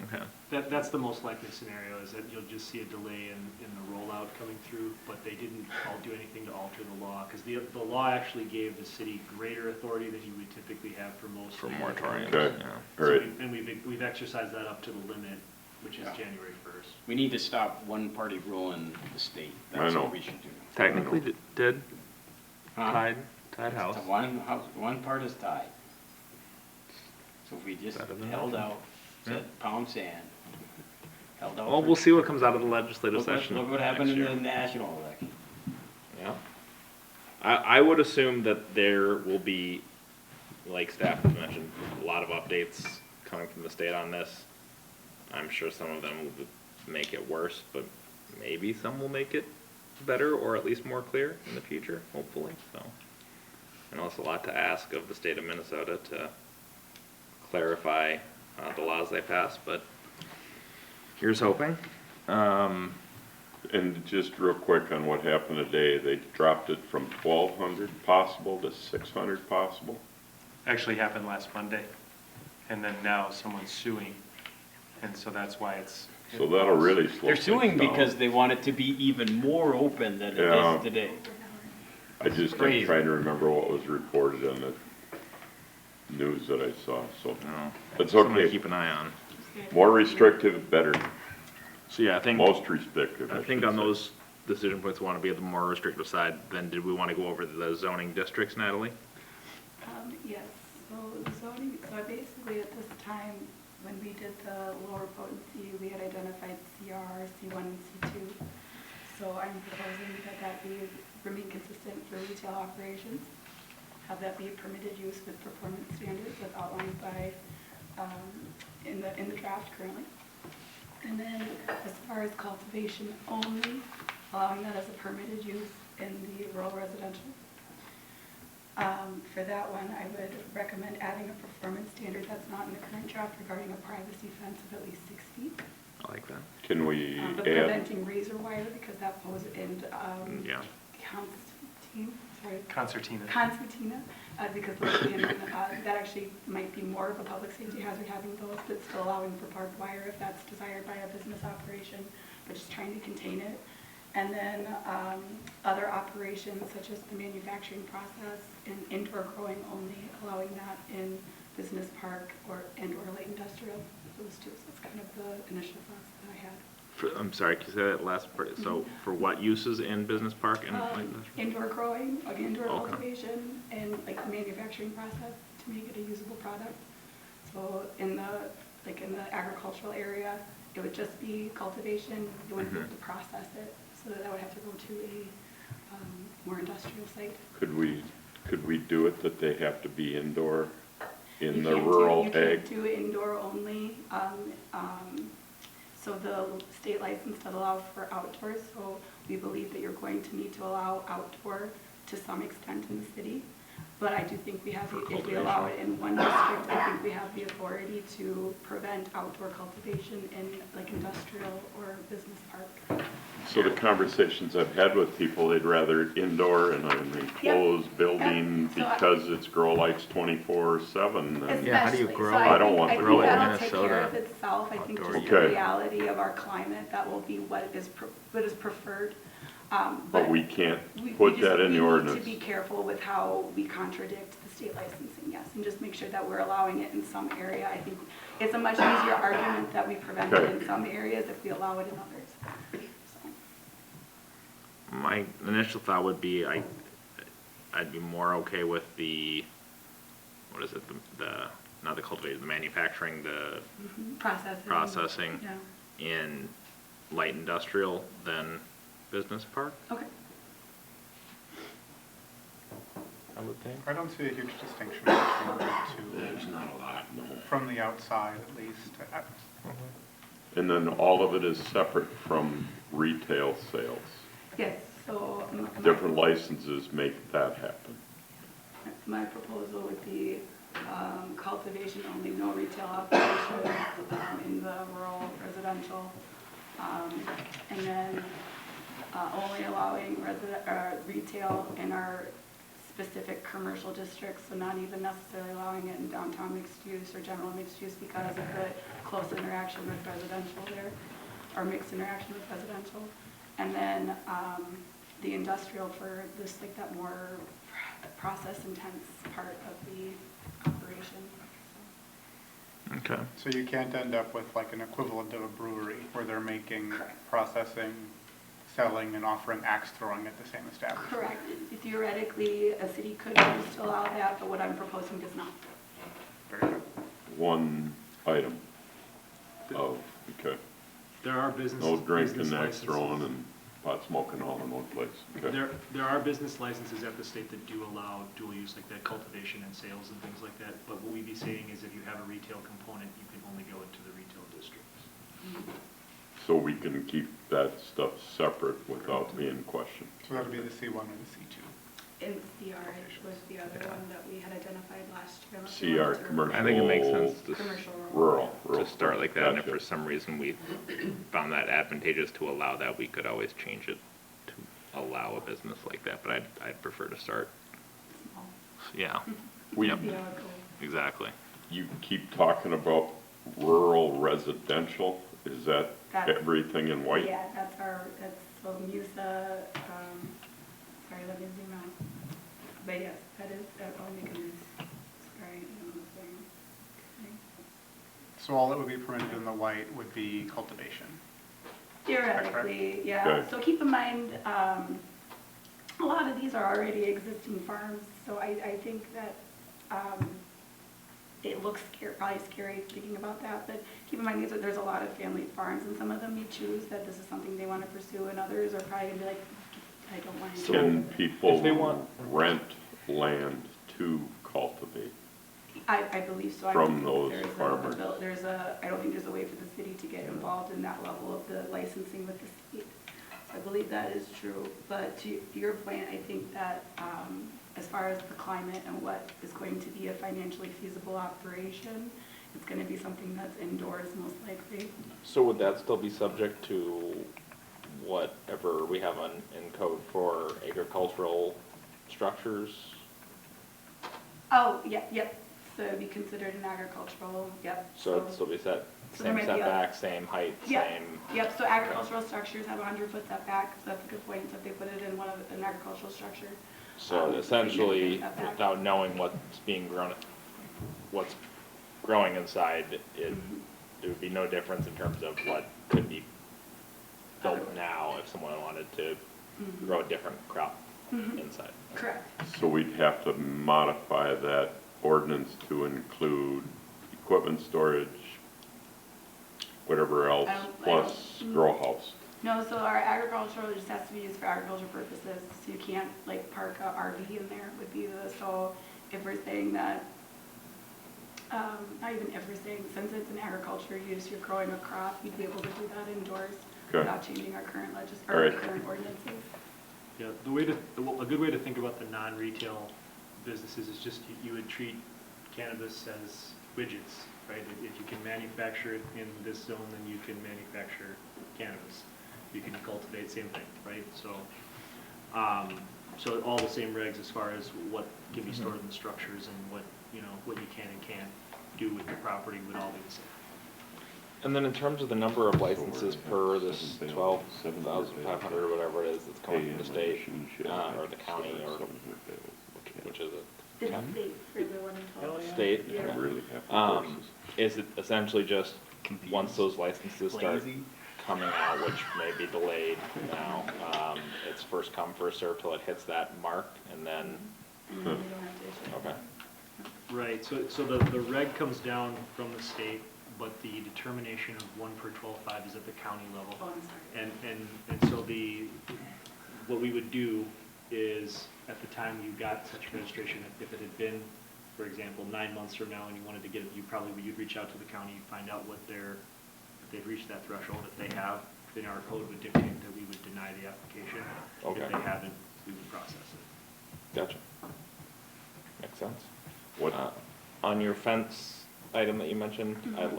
Okay. That's the most likely scenario, is that you'll just see a delay in the rollout coming through, but they didn't do anything to alter the law, because the law actually gave the city greater authority than you would typically have for most. For moratoriums, Okay. yeah. All right. And we've exercised that up to the limit, which is January 1st. We need to stop one party ruling the state. I That's know. what we should do. Technically did Huh? tied house. One part is tied. So if we just Better than held nothing. out, said pound sand, held out. Well, for- we'll see what comes out of the legislative Look session. what happened in next the year. national election. Yeah. I would assume that there will be, like staff has mentioned, a lot of updates coming from the state on this. I'm sure some of them will make it worse, but maybe some will make it better or at least more clear in the future, hopefully, so. I know it's a lot to ask of the state of Minnesota to clarify the laws they pass, but here's hoping. And just real quick on what happened today, they dropped it from 1,200 possible to 600 possible? Actually happened last Monday, and then now someone's suing, and so that's why it's. So that'll really slow They're things suing down. because they want it to be even more open than it Yeah. is today. I just, I'm Crazy. trying to remember what was reported on the news that I saw, so. No. It's Something to okay. keep an eye on. More restrictive, better. So yeah, I think. Most restrictive, I I think should on say. those decision points, we want to be at the more restrictive side. Then did we want to go over the zoning districts, Natalie? yes, so zoning, so basically at this time, when we did the lower potency, we had identified CR, C1, and C2. So I'm proposing that remain consistent for retail operations, have that be a permitted use with performance standards as outlined by, in the draft currently. And then as far as cultivation only, allowing that as a permitted use in the rural residential. For that one, I would recommend adding a performance standard that's not in the current draft regarding a privacy fence of at least 6 feet. I like that. Can we But add, preventing razor wire, because that falls in Yeah. Constantine, sorry, Concertina. concertina, because those can, that actually might be more of a public safety hazard having those, but still allowing for barbed wire if that's desired by a business operation, but just trying to contain it. And then other operations such as the manufacturing process and indoor growing only, allowing that in business park and/or light industrial, those two. So that's kind of the initial thoughts that I had. I'm sorry, can you say that last part? So for what uses in business park and like industrial? Indoor growing, like indoor Okay. cultivation, and like the manufacturing process to make it a usable product. So in the agricultural area, it would just be cultivation, you wouldn't be able to process it, so that would have to go to a more industrial site. Could we do it that they have to be indoor in You the can't do- rural You ag? can't do indoor only. So the state license that allows for outdoors, so we believe that you're going to need to allow outdoor to some extent in the city. But I do think we have, if we allow it in one district, I think we have the authority to prevent outdoor cultivation in like industrial or business park. So the conversations I've had with people, they'd rather indoor in an enclosed building So I- because it's grow lights 24/7. and- Yeah, how do you Especially. grow So it? I don't want think to grow it in that'll take care Minnesota of itself. I think outdoor just the use. reality of our climate, that will be what is preferred. But we can't we put just- that in the We ordinance. need to be careful with how we contradict the state licensing, yes, and just make sure that we're allowing it in some area. I think it's a much easier argument that we prevent it Okay. in some areas if we allow it in others. So, My initial thought would be I'd be more okay with the, what is it, the not the cultivated, the manufacturing, the processing Yeah, in light industrial than business park, okay. I would think. I don't see a huge distinction between the two. There's not a lot, no. From the outside, at least. And then all of it is separate from retail sales. Yes, so. Different licenses make that happen. My proposal would be cultivation only, no retail operations in the rural residential. And then only allowing retail in our specific commercial districts, so not even necessarily allowing it in downtown mixed use or general mixed use because of the close interaction with residential there, or mixed interaction with residential. And then the industrial for this, like that more process intense part of the operation. Okay. So you can't end up with like an equivalent of a brewery where they're making, processing, selling, and offering axe throwing at the same establishment. Correct. Theoretically, a city could choose to allow that, but what I'm proposing does not. Very good. One item of, okay, There are business. no drinking, business axe licenses. throwing, and pot smoking all in one place, okay? There are business licenses at the state that do allow dual use like that, cultivation and sales and things like that. But what we'd be saying is if you have a retail component, you can only go into the retail districts. So we can keep that stuff separate without being questioned. So that would be the C1 or the C2. And CR was the other one that we had identified last year. unless you CR, wanted to- commercial. I think it makes sense Commercial Rural. to start like that, and if Gotcha. for some reason we found that advantageous to allow that, we could always change it to allow a business like that, but I'd prefer to start, Small. yeah. We- Yep, See how it goes. exactly. You keep talking about rural residential, is that That's- everything in white? Yeah, that's so MUSA, sorry, let me zoom out. But yes, I'll make a move. Sorry, I'm zooming. Okay. So all that would be permitted in the white would be cultivation. Theoretically, yeah. Okay. So keep in mind, a lot of these are already existing farms, so I think that it looks probably scary thinking about that, but keep in mind, there's a lot of family farms, and some of them may choose that this is something they want to pursue, and others are probably going to be like, I don't want to. Can If people they want- rent land to cultivate? I believe so. I From don't think those farmers. I don't think there's a way for the city to get involved in that level of the licensing with the state. So I believe that is true, but to your point, I think that as far as the climate and what is going to be a financially feasible operation, it's going to be something that's indoors most likely. So would that still be subject to whatever we have in code for agricultural structures? Oh, yeah, yep, so it'd be considered an agricultural, yep. So it'd still be set, So there same might be a- setback, same height, Yep, same, yep, so agricultural structures have a 100-foot setback, so that's a good point, so if they put it in an agricultural structure. so it's a essentially, significant setback. without knowing what's being grown, what's growing inside, it would be no difference in terms of what could be built now if someone wanted to grow a different crop inside. Correct. So we'd have to modify that ordinance to include equipment storage, whatever else, I don't- plus grow house. No, so our agricultural just has to be used for agricultural purposes, so you can't like park a RV in there would be so if we're saying that, not even if we're saying, since it's an agriculture use, you're growing a crop, you'd be able to do that indoors Okay. without changing our current All right. current ordinances. Yeah, a good way to think about the non-retail businesses is just you would treat cannabis as widgets, right? If you can manufacture it in this zone, then you can manufacture cannabis. You can cultivate, same thing, right? So, so all the same regs as far as what can be stored in the structures and what you can and can't do with the property would all be the same. And then in terms of the number of licenses per this 12,500 or whatever it is that's coming from the state, or the county, or which is it? It's County? state for the 112. State? Yeah. I really have to versus. Is it essentially just, once those licenses start Lazy. coming out, which may be delayed now, it's first come, first served till it hits that mark, and then, And then we don't have to issue. okay. Right, so the reg comes down from the state, but the determination of 1 per 12.5 is at the county level. Oh, I'm sorry. And so what we would do is, at the time you got such registration, if it had been, for example, 9 months from now and you wanted to get it, you'd reach out to the county, find out if they've reached that threshold. If they have, then our code would dictate that we would deny the application. Okay. If they haven't, we would process it. Gotcha. Makes sense. What, On your fence item that you mentioned,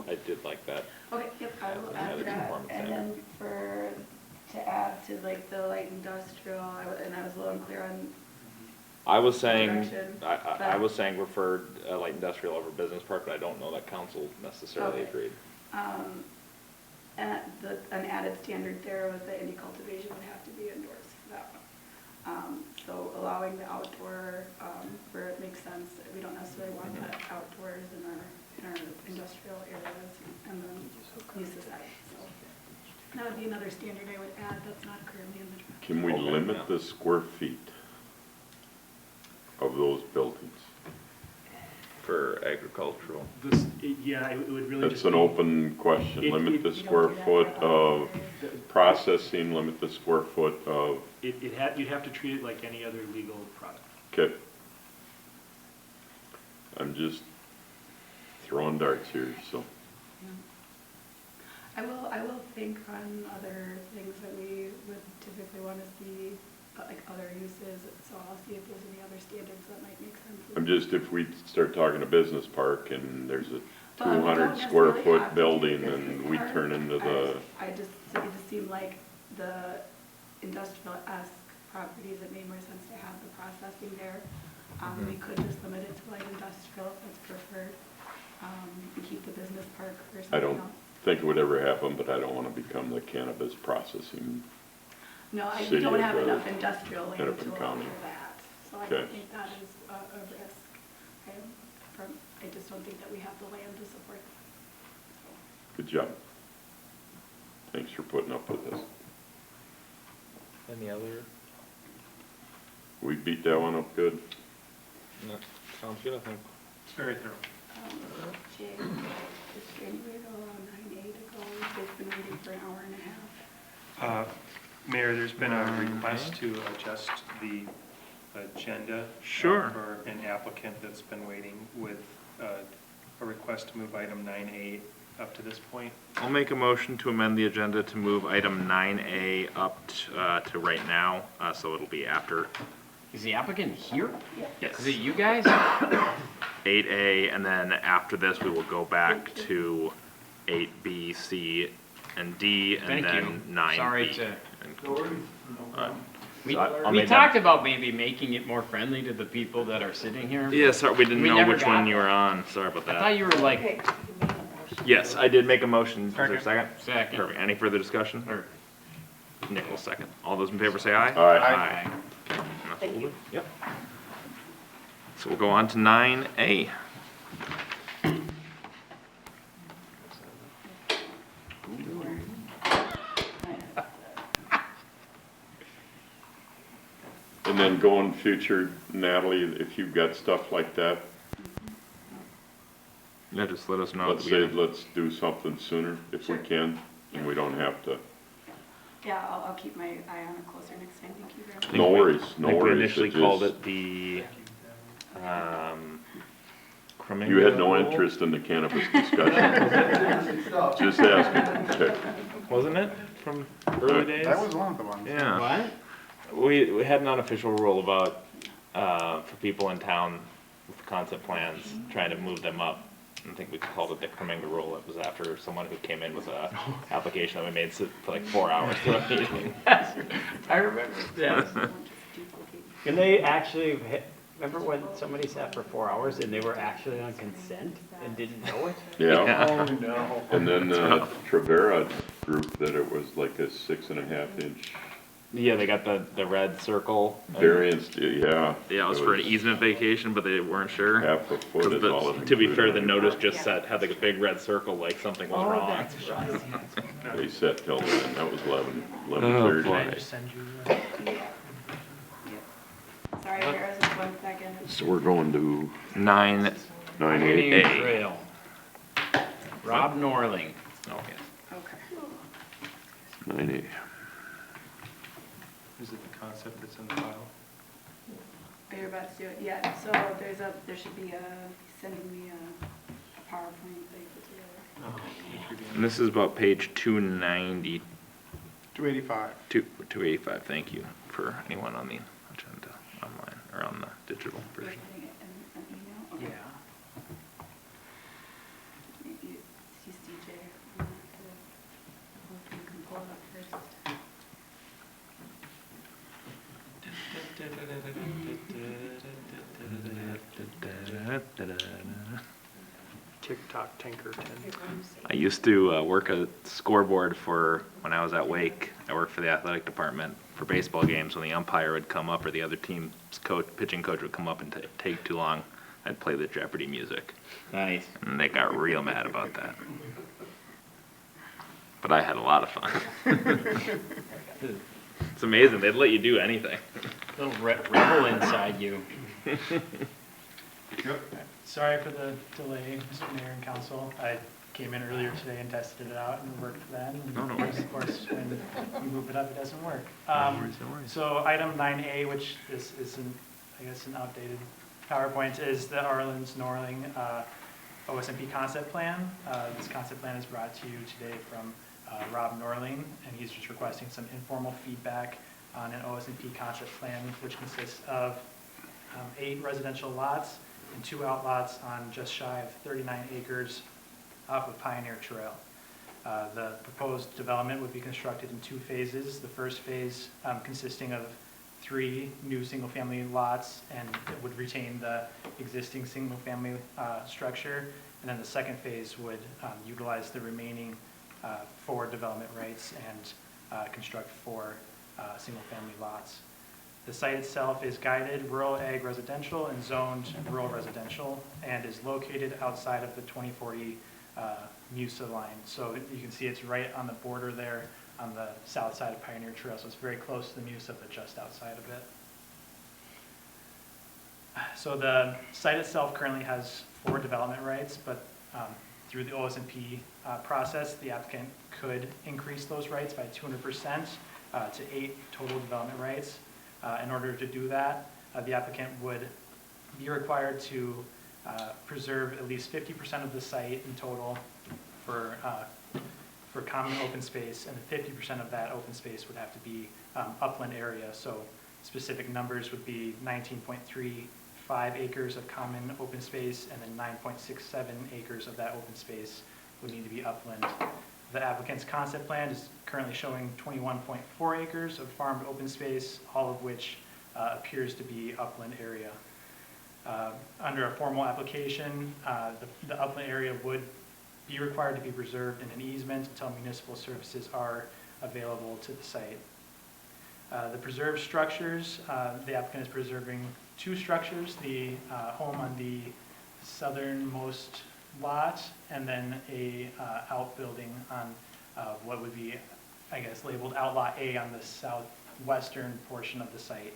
I did like that. Okay, yep, I will Yeah, add the that, conformance and standard. then to add to like the light industrial, and I was a little unclear on, I was saying, Direction, I but- was saying referred light industrial over business park, but I don't know that council necessarily Okay. agreed. and an added standard there was that any cultivation would have to be indoors for that one. So allowing the outdoor, where it makes sense, we don't necessarily want that outdoors in our industrial areas and then use the site, so. That would be another standard I would add, that's not currently in the draft. can we Okay, limit yeah. the square feet of those buildings? For agricultural. Yeah, it would really just That's an be- open question, limit the You don't square do that foot for of outdoors. processing, limit the square foot of, You'd have to treat it like any other legal product. okay. I'm just throwing darts here, so. I will think on other things that we would typically want to see, like other uses, so I'll see if there's any other standards that might make sense. I'm just, if we start talking a business park and there's a Well, and we don't 200 square necessarily foot have to do building business and we park. turn into the, It just seemed like the industrial-esque properties, it made more sense to have the processing there. We could just limit it to light industrial if it's preferred, and keep the business park or I something don't else. think it would ever happen, but I don't want to become the cannabis processing. No, I City don't of have the enough industrial land to Hennepin allow County. for that, so I Okay. don't think that is a risk. I just don't think that we have the land to support that. Good job. Thanks for putting up with this. Any other? We beat that one up good. No, sounds good, I think. It's very thorough. Is January to allow 9A to go? They've been waiting for an hour and a half. Mayor, there's been a request to adjust the agenda. Sure. For an applicant that's been waiting with a request to move item 9A up to this point. I'll make a motion to amend the agenda to move item 9A up to right now, so it'll be after Is the applicant here? Yes. Is it you guys? 8A, and then after this, we will go back to 8B, C, and D, and Thank then you. 9B. Sorry to, And continue. We, So I'll we make talked that- about maybe making it more friendly to the people that are sitting here. Yeah, sorry, we didn't We know never which got one you that. were on. Sorry about I that. thought you were like, Okay, you made a motion. Yes, I did make a motion. Is there a second? second. Perfect. Any further discussion? Or- Nick will second. All those in favor say aye. Aye. And that's Thank what we'll you. do. Yep. So we'll go on to 9A. And then going future, Natalie, if you've got stuff like that, Yeah, just let us know. at let's the say, beginning. let's do something sooner if we Sure. can, and we don't have to. Yeah, I'll keep my eye on it closer next time, thank you very much. think No we- worries, I no think we worries. initially It called just- it the, Cremingo You had no rule? interest in the cannabis discussion. Just asking. Okay. Wasn't it, from early days? That was one of the ones. Yeah. What? We had an unofficial rule about, for people in town with concept plans, trying to move them up. I think we called it the Cremingo rule. It was after someone who came in with a application that we made sit for like 4 hours through a meeting. I remember, yes. And they actually, remember when somebody sat for 4 hours and they were actually on consent and didn't know it? Yeah, Oh, no. and then Travera group that it was like a 6.5 inch Yeah, they got the red circle. and- variance, yeah. Yeah, it was for an easement vacation, but they weren't sure. Half a 'Cause foot is all the- it To be fair, the included. notice just said, had like a big red circle, like something was Oh, wrong. that's right. They set till then, that was 11:30. Oh, boy. Can I just send you? Sorry, bear with us 1 second. So we're going to 9A. 9A. Trail. Rob Norling. Oh, yes. Okay. 9A. Is it the concept that's in the file? Are you about to do it? Yeah, so there should be sending me a PowerPoint that you put together. And this is about page 290, 285. 285, thank you, for anyone on the agenda online, or on the digital You're version. putting it in an email? Okay. Maybe it's DJ. I'm gonna have to- hopefully you can pull it up first. TikTok Tinkerton. I used to work a scoreboard for, when I was at Wake, I worked for the athletic department for baseball games. When the umpire would come up, or the other team's coach, pitching coach would come up and take too long, I'd play the Jeopardy music. Nice. And they got real mad about that. But I had a lot of fun. It's amazing, they'd let you do anything. Little rebel inside you. Yep. Sorry for the delay, Mr. Mayor and Council. I came in earlier today and tested it out and worked then. And No worries. Of course, when you move it up, it doesn't work. No worries, no worries. So item 9A, which this isn't, I guess, an outdated PowerPoint, is the Arlen's Norling OSMP concept plan. This concept plan is brought to you today from Rob Norling, and he's just requesting some informal feedback on an OSMP concept plan, which consists of 8 residential lots and 2 outlots on just shy of 39 acres off of Pioneer Trail. The proposed development would be constructed in 2 phases. The first phase consisting of 3 new single-family lots, and it would retain the existing single-family structure. And then the second phase would utilize the remaining 4 development rights and construct 4 single-family lots. The site itself is guided rural ag residential and zoned rural residential, and is located outside of the 2040 MUSA line. So you can see it's right on the border there on the south side of Pioneer Trail, so it's very close to the MUSA, but just outside of it. So the site itself currently has 4 development rights, but through the OSMP process, the applicant could increase those rights by 200% to 8 total development rights. In order to do that, the applicant would be required to preserve at least 50% of the site in total for common open space, and 50% of that open space would have to be upland area. So specific numbers would be 19.35 acres of common open space, and then 9.67 acres of that open space would need to be upland. The applicant's concept plan is currently showing 21.4 acres of farmed open space, all of which appears to be upland area. Under a formal application, the upland area would be required to be preserved in an easement until municipal services are available to the site. The preserved structures, the applicant is preserving 2 structures, the home on the southernmost lot, and then a outbuilding on what would be, I guess, labeled Outlot A on the southwestern portion of the site.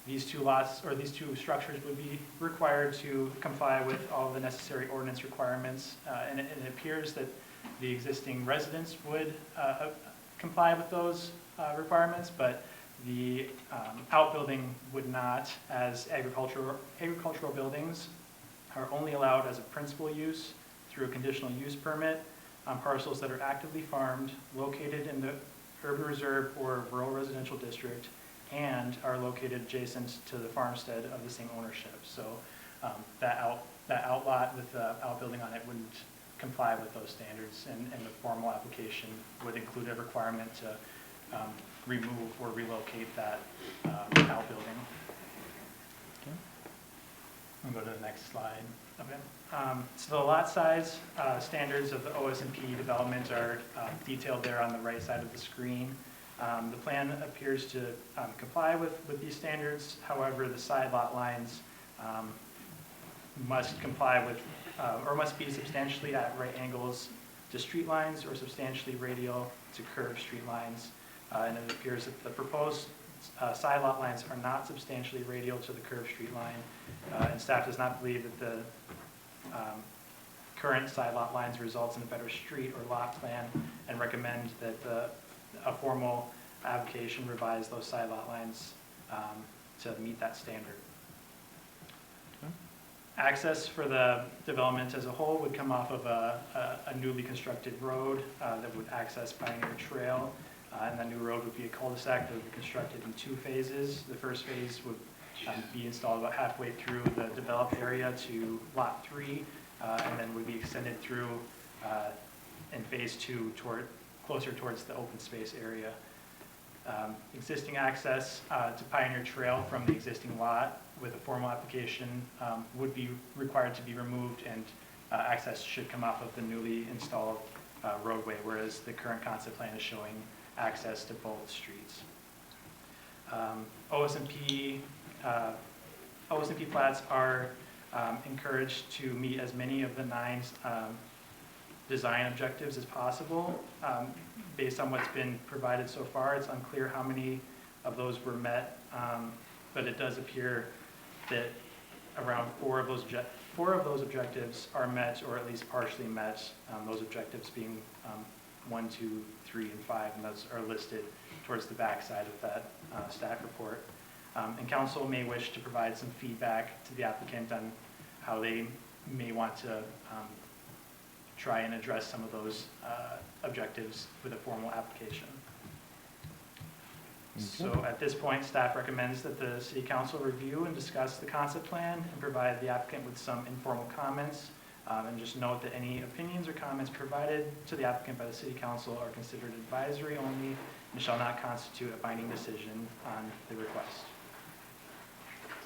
These 2 lots, or these 2 structures would be required to comply with all of the necessary ordinance requirements, and it appears that the existing residents would comply with those requirements, but the outbuilding would not, as agricultural buildings are only allowed as a principal use through a conditional use permit on parcels that are actively farmed, located in the urban reserve or rural residential district, and are located adjacent to the farmstead of the same ownership. So that outlot with the outbuilding on it wouldn't comply with those standards, and the formal application would include a requirement to remove or relocate that outbuilding. I'll go to the next slide. Okay. So the lot size standards of the OS&P development are detailed there on the right side of the screen. The plan appears to comply with these standards. However, the side lot lines must comply with, or must be substantially at right angles to street lines or substantially radial to curved street lines. And it appears that the proposed side lot lines are not substantially radial to the curved street line, and staff does not believe that the current side lot lines results in a better street or lot plan, and recommend that a formal application revise those side lot lines to meet that standard. Access for the development as a whole would come off of a newly constructed road that would access Pioneer Trail. And that new road would be a cul-de-sac that would be constructed in 2 phases. The first phase would be installed about halfway through the developed area to lot 3, and then would be extended through in phase 2 closer towards the open space area. Existing access to Pioneer Trail from the existing lot with a formal application would be required to be removed, and access should come off of the newly installed roadway, whereas the current concept plan is showing access to both streets. OS&P plats are encouraged to meet as many of the 9 design objectives as possible. Based on what's been provided so far, it's unclear how many of those were met, but it does appear that around 4 of those objectives are met, or at least partially met, those objectives being 1, 2, 3, and 5, and those are listed towards the back side of that staff report. And council may wish to provide some feedback to the applicant on how they may want to try and address some of those objectives with a formal application. So at this point, staff recommends that the city council review and discuss the concept plan and provide the applicant with some informal comments. And just note that any opinions or comments provided to the applicant by the city council are considered advisory only and shall not constitute a binding decision on the request.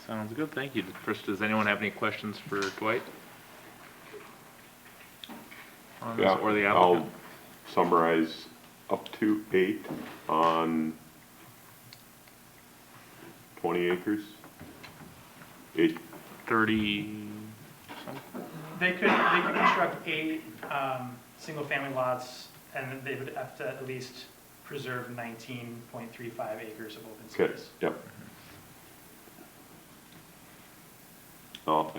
Sounds good, thank you. First, does anyone have any questions for Dwight? On this, or the I'll applicant? summarize up to 8 on 20 acres. 8. 30, They could construct 8 single-family lots, and then they would have to at least preserve 19.35 acres of open Okay, space. yep. Oh,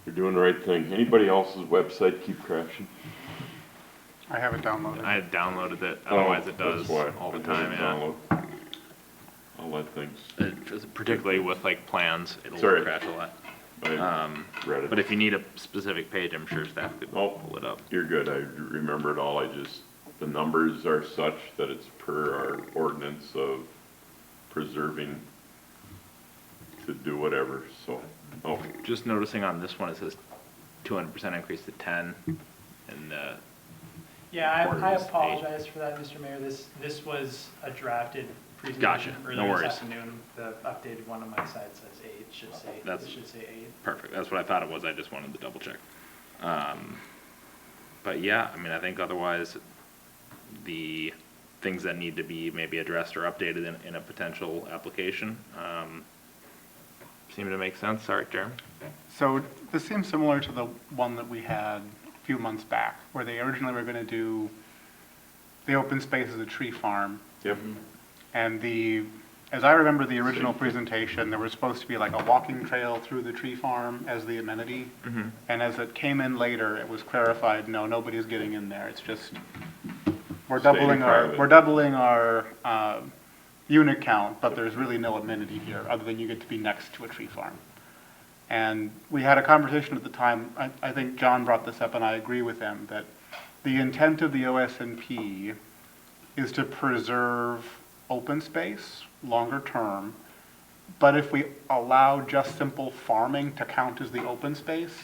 you're doing the right thing. Anybody else's website keep crashing? I have it downloaded. I had downloaded it, otherwise it Oh, does that's why. all the I time, didn't yeah. download. I'll let things, Particularly with like plans, it'll Sorry. crash a lot. I read it. But if you need a specific page, I'm sure staff could Oh. pull it up. You're good, I remember it all, the numbers are such that it's per our ordinance of preserving to do whatever, so, okay. Just noticing on this one, it says 200% increase to 10, and Yeah, Quarter I is eight. apologize for that, Mr. Mayor. This was a drafted presentation Gotcha. No earlier worries. this afternoon. The updated one on my side says 8, it should say, That's- it should say 8. perfect. That's what I thought it was. I just wanted to double check. But yeah, I mean, I think otherwise, the things that need to be maybe addressed or updated in a potential application seem to make sense. Sorry, Jeremy. So this seems similar to the one that we had a few months back, where they originally were going to do the open space as a tree farm. Yep. And as I remember the original presentation, there was supposed to be like a walking trail through the tree farm as the amenity. And as it came in later, it was clarified, no, nobody's getting in there. It's just, we're doubling our unit count, but there's really no amenity here, other than you get to be next to a tree farm. And we had a conversation at the time, I think John brought this up, and I agree with him, that the intent of the OSNP is to preserve open space longer term, but if we allow just simple farming to count as the open space,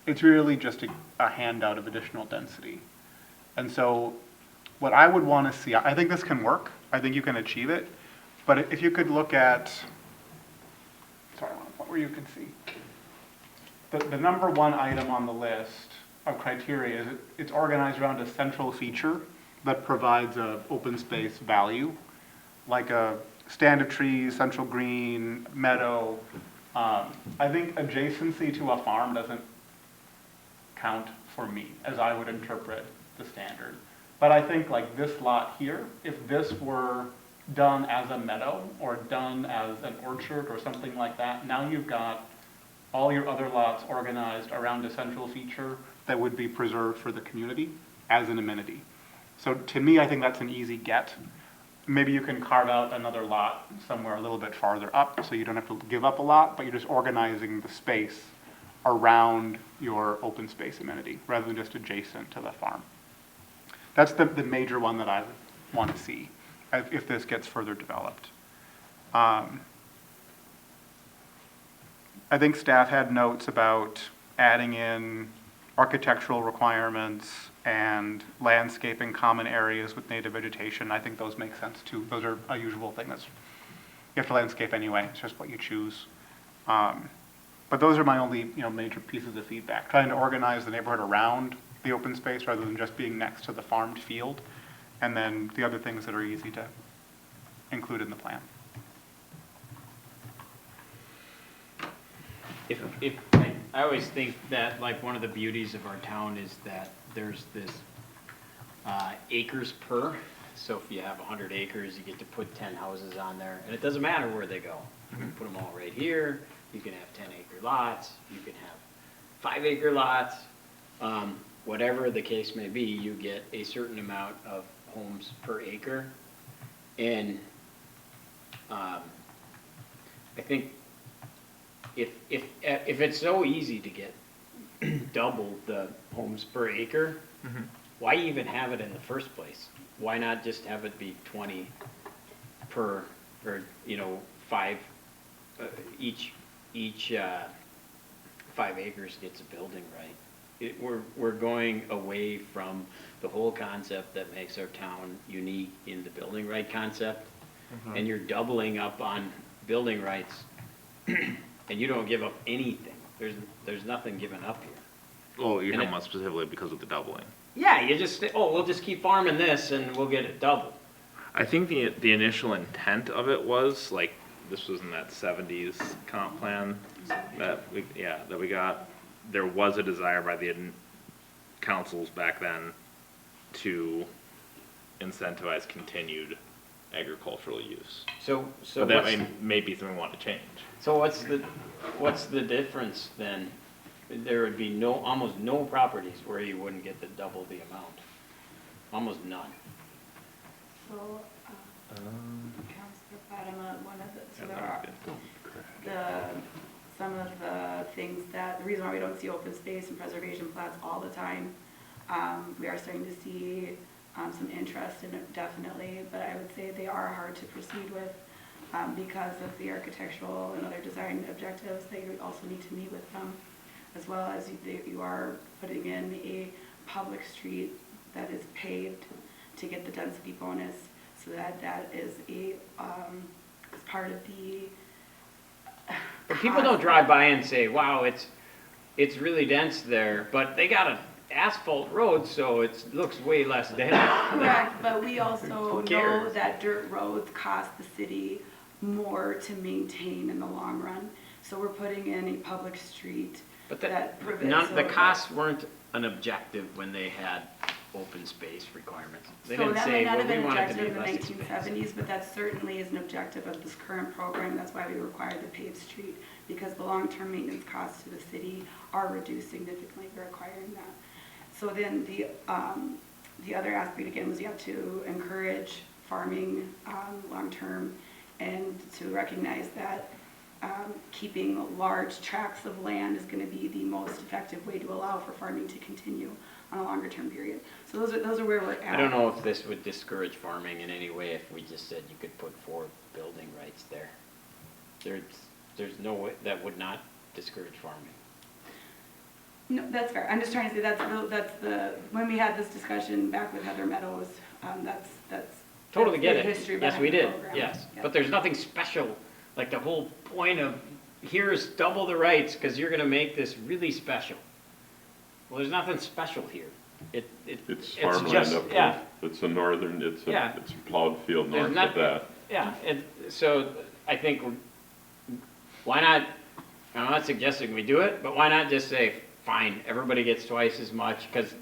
it's really just a handout of additional density. And so what I would want to see, I think this can work, I think you can achieve it, but if you could look at, sorry, I want to point where you can see. The number one item on the list of criteria is it's organized around a central feature that provides a open space value, like a stand of trees, central green, meadow. I think adjacency to a farm doesn't count for me, as I would interpret the standard. But I think like this lot here, if this were done as a meadow or done as an orchard or something like that, now you've got all your other lots organized around a central feature that would be preserved for the community as an amenity. So to me, I think that's an easy get. Maybe you can carve out another lot somewhere a little bit farther up, so you don't have to give up a lot, but you're just organizing the space around your open space amenity, rather than just adjacent to the farm. That's the major one that I would want to see if this gets further developed. I think staff had notes about adding in architectural requirements and landscaping common areas with native vegetation. I think those make sense too. Those are a usual thing. You have to landscape anyway. It's just what you choose. But those are my only major pieces of feedback. Trying to organize the neighborhood around the open space rather than just being next to the farmed field. And then the other things that are easy to include in the plan. I always think that like one of the beauties of our town is that there's this acres per. So if you have 100 acres, you get to put 10 houses on there, and it doesn't matter where they go. You can put them all right here. You can have 10-acre lots. You can have 5-acre lots. Whatever the case may be, you get a certain amount of homes per acre. And I think if it's so easy to get double the homes per acre, why even have it in the first place? Why not just have it be 20 per, or 5, each 5 acres gets a building right? We're going away from the whole concept that makes our town unique in the building right concept, and you're doubling up on building rights, and you don't give up anything. There's nothing given up here. Well, you're talking about specifically because of the doubling. Yeah, you just say, oh, we'll just keep farming this and we'll get it doubled. I think the initial intent of it was like, this was in that 70s comp plan that we got. There was a desire by the councils back then to incentivize continued agricultural use. So But that may be something we want to change. So what's the difference then? There would be almost no properties where you wouldn't get the double the amount. Almost none. So, Councilor Fatima, some of the things that, the reason why we don't see open space and preservation plats all the time, we are starting to see some interest in it, definitely, but I would say they are hard to proceed with because of the architectural and other design objectives that you also need to meet with them. as well as you are putting in a public street that is paved to get the density bonus, so that is as part of the. But people don't drive by and say, wow, it's really dense there, but they got an asphalt road, so it looks way less dense. Correct, but we also Who know cares? that dirt roads cost the city more to maintain in the long run. So we're putting in a public street But that prevents. the costs weren't an objective when they had open space requirements. They So didn't that say, might not well, have we been want it to objective be in the less nineteen expensive. seventies, but that certainly is an objective of this current program. That's why we require the paved street, because the long-term maintenance costs to the city are reduced significantly by requiring that. So then the other aspect again was you have to encourage farming long-term, and to recognize that keeping large tracts of land is going to be the most effective way to allow for farming to continue on a longer term period. So those are where we're at. I don't know if this would discourage farming in any way if we just said you could put 4 building rights there. There's no way, that would not discourage farming. No, that's fair. I'm just trying to say that's the when we had this discussion back with Heather Meadows, that's Totally get the it. history Yes, behind we the did, program. yes. Yeah. But there's nothing special, like the whole point of, here's double the rights because you're gonna make this really special. Well, there's nothing special here. It's farmland just, up yeah. there. It's a northern, it's Yeah. a plowed field There's north not- of that. Yeah, so I think, why not, I'm not suggesting we do it, but why not just say, fine, everybody gets twice as much, because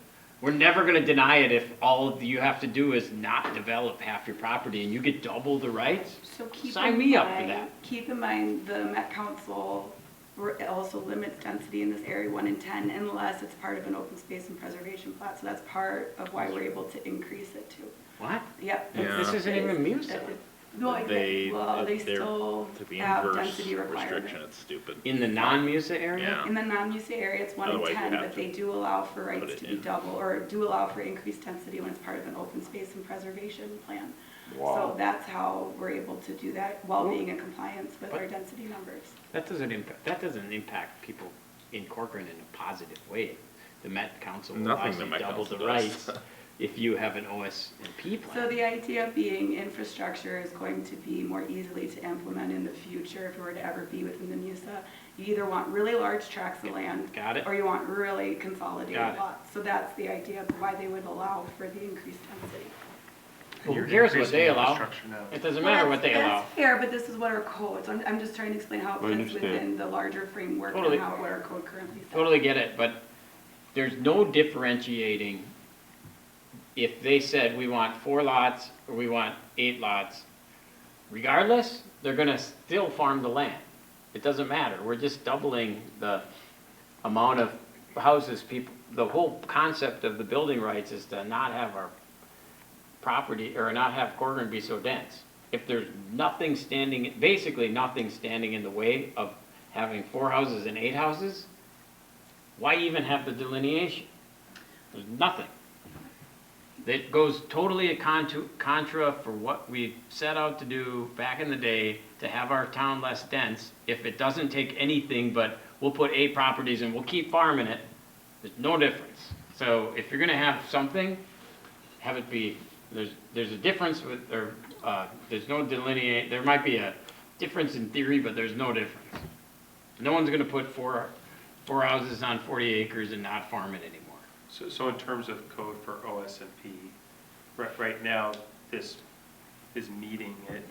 we're never gonna deny it if all you have to do is not develop half your property and you get double the rights. So Sign me up for that. Keep in mind, the Met Council also limits density in this area 1 in 10 unless it's part of an open space and preservation plat. So that's part of why we're able to increase it too. What? Yep. Yeah. This isn't even MUSA. No, They, they they're, still to be have inverse density restriction, requirements. it's stupid. In the non-MUSA area? Yeah. In the non-UC area, it's 1 in Otherwise, you 10, have but to they do allow for put rights it to be in. double, or do allow for increased density when it's part of an open space and preservation plan. So Wow. that's how we're able to do that while being in compliance with our density numbers. That doesn't impact people in Corcoran in a positive way. The Met Council will Nothing the obviously Met double Council the does. rights if you have an OSMP plan. So the idea being infrastructure is going to be more easily to implement in the future if it were to ever be within the MUSA. You either want really large tracts of land. Got it. Or you want really consolidated Got it. lots. So that's the idea of why they would allow for the increased density. Well, who You're cares what increasing they allow? infrastructure now. It doesn't Well, matter what they allow. That's fair, but this is what our code, so I'm just trying to explain how it I fits understand. within the larger framework Totally. and what our code currently says. Totally get it, but there's no differentiating. If they said we want 4 lots or we want 8 lots, regardless, they're gonna still farm the land. It doesn't matter. We're just doubling the amount of houses people, the whole concept of the building rights is to not have our property, or not have Corcoran be so dense. If there's nothing standing, basically nothing standing in the way of having 4 houses and 8 houses, why even have the delineation? There's nothing. That goes totally contra for what we set out to do back in the day to have our town less dense. If it doesn't take anything but we'll put 8 properties and we'll keep farming it, there's no difference. So if you're gonna have something, have it be, there's a difference with, or there's no delineate, there might be a difference in theory, but there's no difference. No one's gonna put four houses on 40 acres and not farm it anymore. So in terms of code for OSMP, right now, this is meeting it.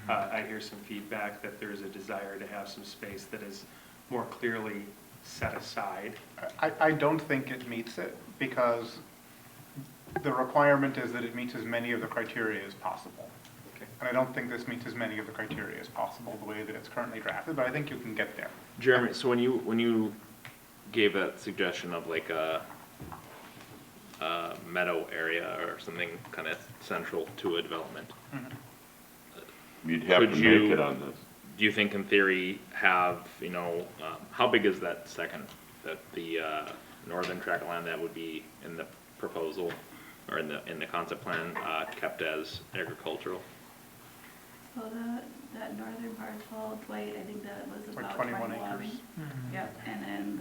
I hear some feedback that there's a desire to have some space that is more clearly set aside. I don't think it meets it because the requirement is that it meets as many of the criteria as possible. Okay. And I don't think this meets as many of the criteria as possible the way that it's currently drafted, but I think you can get there. Jeremy, so when you gave that suggestion of like a meadow area or something kind of central to a development, You'd have to Could make you- it on this. do you think in theory have, how big is that second, that the northern tract of land that would be in the proposal or in the concept plan kept as agricultural? So that northern parcel, Dwight, I think that was Or about 21 21. acres. Yep, and then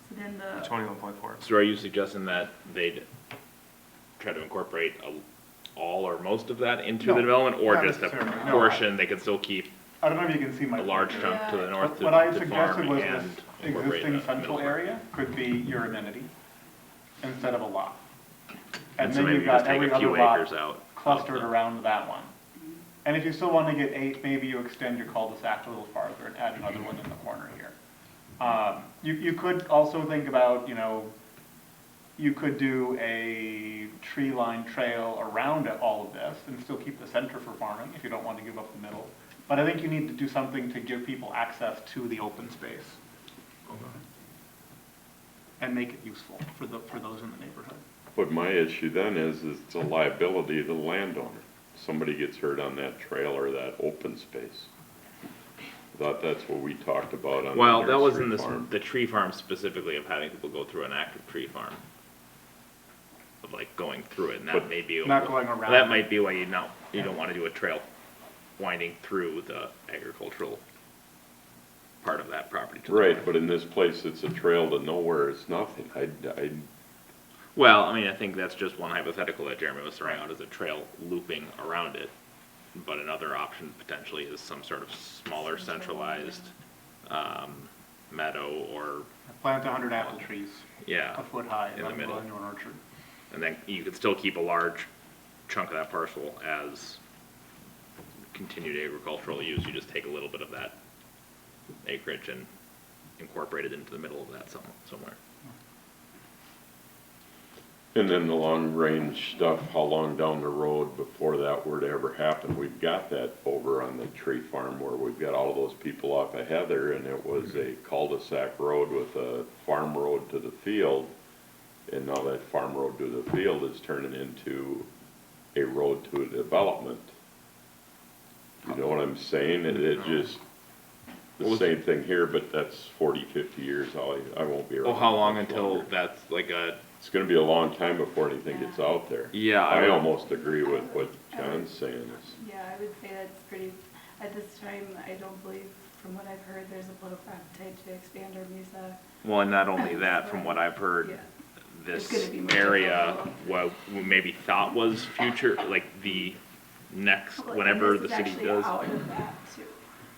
so then the, 21.4. So are you suggesting that they'd try to incorporate all or most of that into No, the development, or not just a necessarily, no. portion, they could still keep I don't know if you can see my. a large pointer. chunk to the north What to what I to suggested farm was and this incorporate existing the central middle part? area could be your amenity instead of a lot. And so then maybe you've you just got take every a few other lot acres out of clustered the- around that one. And if you still want to get 8, maybe you extend your cul-de-sac a little farther and add another one in the corner here. You could also think about, you could do a tree-lined trail around all of this and still keep the center for farming if you don't want to give up the middle. But I think you need to do something to give people access to the open space and make it useful for those in the neighborhood. But my issue then is it's a liability of the landowner. Somebody gets hurt on that trail or that open space. I thought that's what we talked about on the Well, that was nursery in this, farm. the tree farm specifically of having people go through an active tree farm. Of like going through it, and that But may be. not going around That it. might be why you don't wanna do a trail winding through the agricultural part of that property. to the Right, north. but in this place, it's a trail to nowhere, it's nothing. Well, I mean, I think that's just one hypothetical that Jeremy was throwing out as a trail looping around it. But another option potentially is some sort of smaller centralized, meadow or, Plant 100 apple trees, yeah. a foot high, In and the let them grow middle. into an orchard. And then you could still keep a large chunk of that parcel as continued agricultural use. You just take a little bit of that acreage and incorporate it into the middle of that somewhere. And then the long-range stuff, how long down the road before that were to ever happen? We've got that over on the tree farm where we've got all those people off of Heather, and it was a cul-de-sac road with a farm road to the field. And now that farm road to the field is turning into a road to a development. You know what I'm saying? It just, the same thing here, but that's 40, 50 years, I won't be around. Well, how long much until longer. that's like a, It's gonna be a long time before anything gets out there. yeah, I I would- almost agree with what John's saying is, yeah, I would say that's pretty, at this time, I don't believe, from what I've heard, there's a political appetite to expand our MUSA. well, and not only that, from what I've heard, Yeah. this It's gonna be more area, difficult. what we maybe thought was future, like the next, Well, and whenever the this is city actually does. out of that too.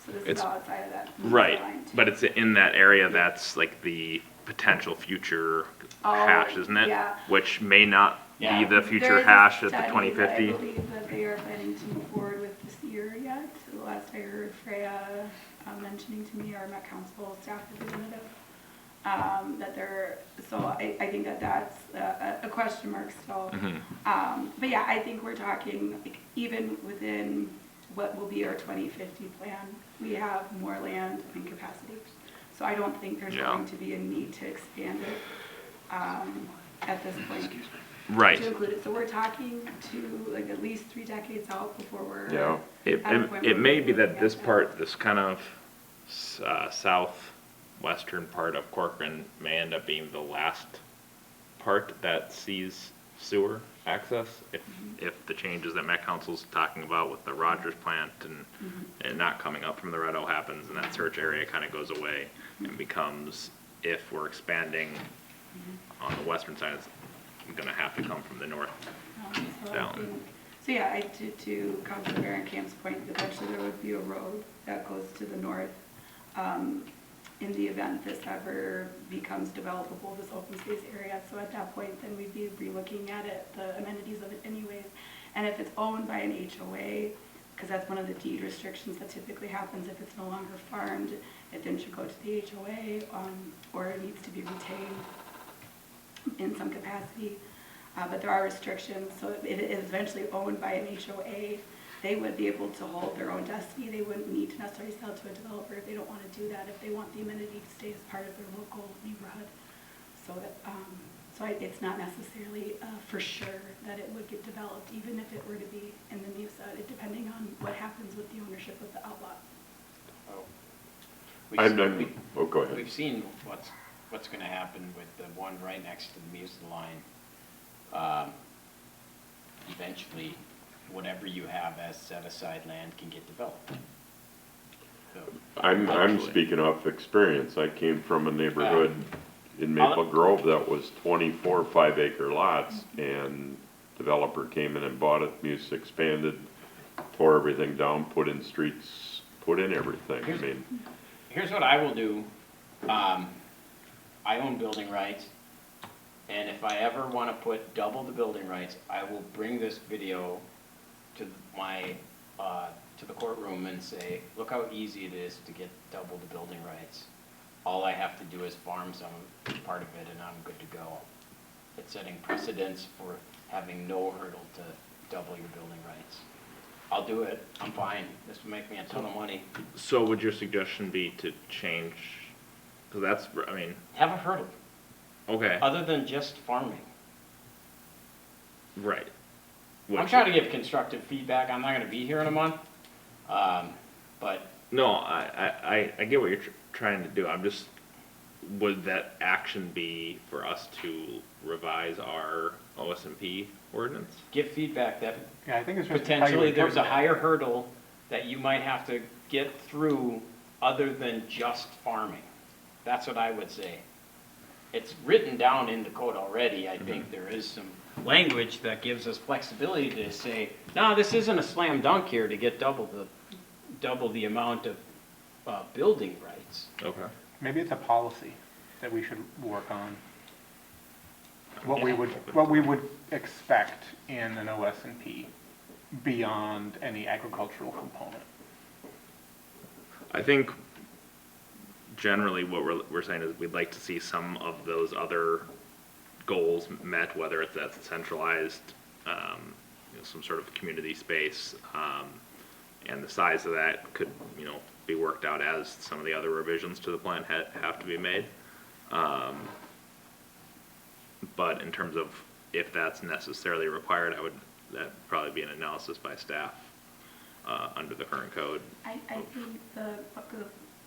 So this is It's- outside of that. Right, line too. but it's in that area that's like the potential future Oh, hash, isn't it? yeah. Which may not be Yeah. the future There is a hash at the study 2050. that I believe that they are planning to move forward with this year yet. The last I heard Freya mentioning to me, our Met Council staff representative, that they're, so I think that that's a question mark still. Mhm. But yeah, I think we're talking, like, even within what will be our 2050 plan, we have more land and capacity. So I don't think there's Yeah. going to be a need to expand it at this point. Right. To include it, so we're talking to like at least 3 decades out before we're. yeah. It, at a it, point it where may we're be that looking this at part, this kind of southwestern part of Corcoran may end up being the last part that sees sewer access if the changes that Met Council's talking about with the Rogers plant and not coming up from the Red O happens and that search area kind of goes away and becomes, if we're expanding on the western side, it's gonna have to come from the north. So I down. think- So yeah, to Councilor Baronkamp's point, eventually there would be a road that goes to the north. In the event this ever becomes developable, this open space area, so at that point, then we'd be relooking at it, the amenities of it anyways. And if it's owned by an HOA, because that's one of the deed restrictions that typically happens if it's no longer farmed, it then should go to the HOA, or it needs to be retained in some capacity. But there are restrictions, so if it is eventually owned by an HOA, they would be able to hold their own destiny. They wouldn't need to necessarily sell to a developer if they don't want to do that, if they want the amenity to stay as part of their local neighborhood. So that, it's not necessarily for sure that it would get developed, even if it were to be in the MUSA, depending on what happens with the ownership of the outlot. Oh, go ahead. We've seen what's gonna happen with the one right next to the MUSA line. Eventually, whatever you have as set-aside land can get developed. So, I'm Hopefully. speaking off experience. I came from a neighborhood in Maple Grove that was 24 5-acre lots, and developer came in and bought it, Muse expanded, tore everything down, put in streets, put in everything. I mean, Here's what I will do. I own building rights, and if I ever want to put double the building rights, I will bring this video to my, to the courtroom and say, look how easy it is to get double the building rights. All I have to do is farm some part of it and I'm good to go. It's setting precedence for having no hurdle to double your building rights. I'll do it, I'm fine, this will make me a ton of money. So would your suggestion be to change, because that's, I mean, Have a hurdle, okay, other than just farming. right. I'm Which- trying to give constructive feedback, I'm not gonna be here in a month, but No, I get what you're trying to do, I'm just, would that action be for us to revise our OSMP ordinance? give feedback that Yeah, I think it's just how you potentially there's a interpret it. higher hurdle that you might have to get through other than just farming. That's what I would say. It's written down in the code already, I think there is some language that gives us flexibility to say, no, this isn't a slam dunk here to get double the amount of building rights. Okay. Maybe it's a policy that we should work on. What we Yeah. would expect in an OS&P beyond any agricultural component. I think generally what we're saying is we'd like to see some of those other goals met, whether it's that centralized, some sort of community space, and the size of that could, be worked out as some of the other revisions to the plan have to be made. But in terms of if that's necessarily required, that'd probably be an analysis by staff, under the current code. I think the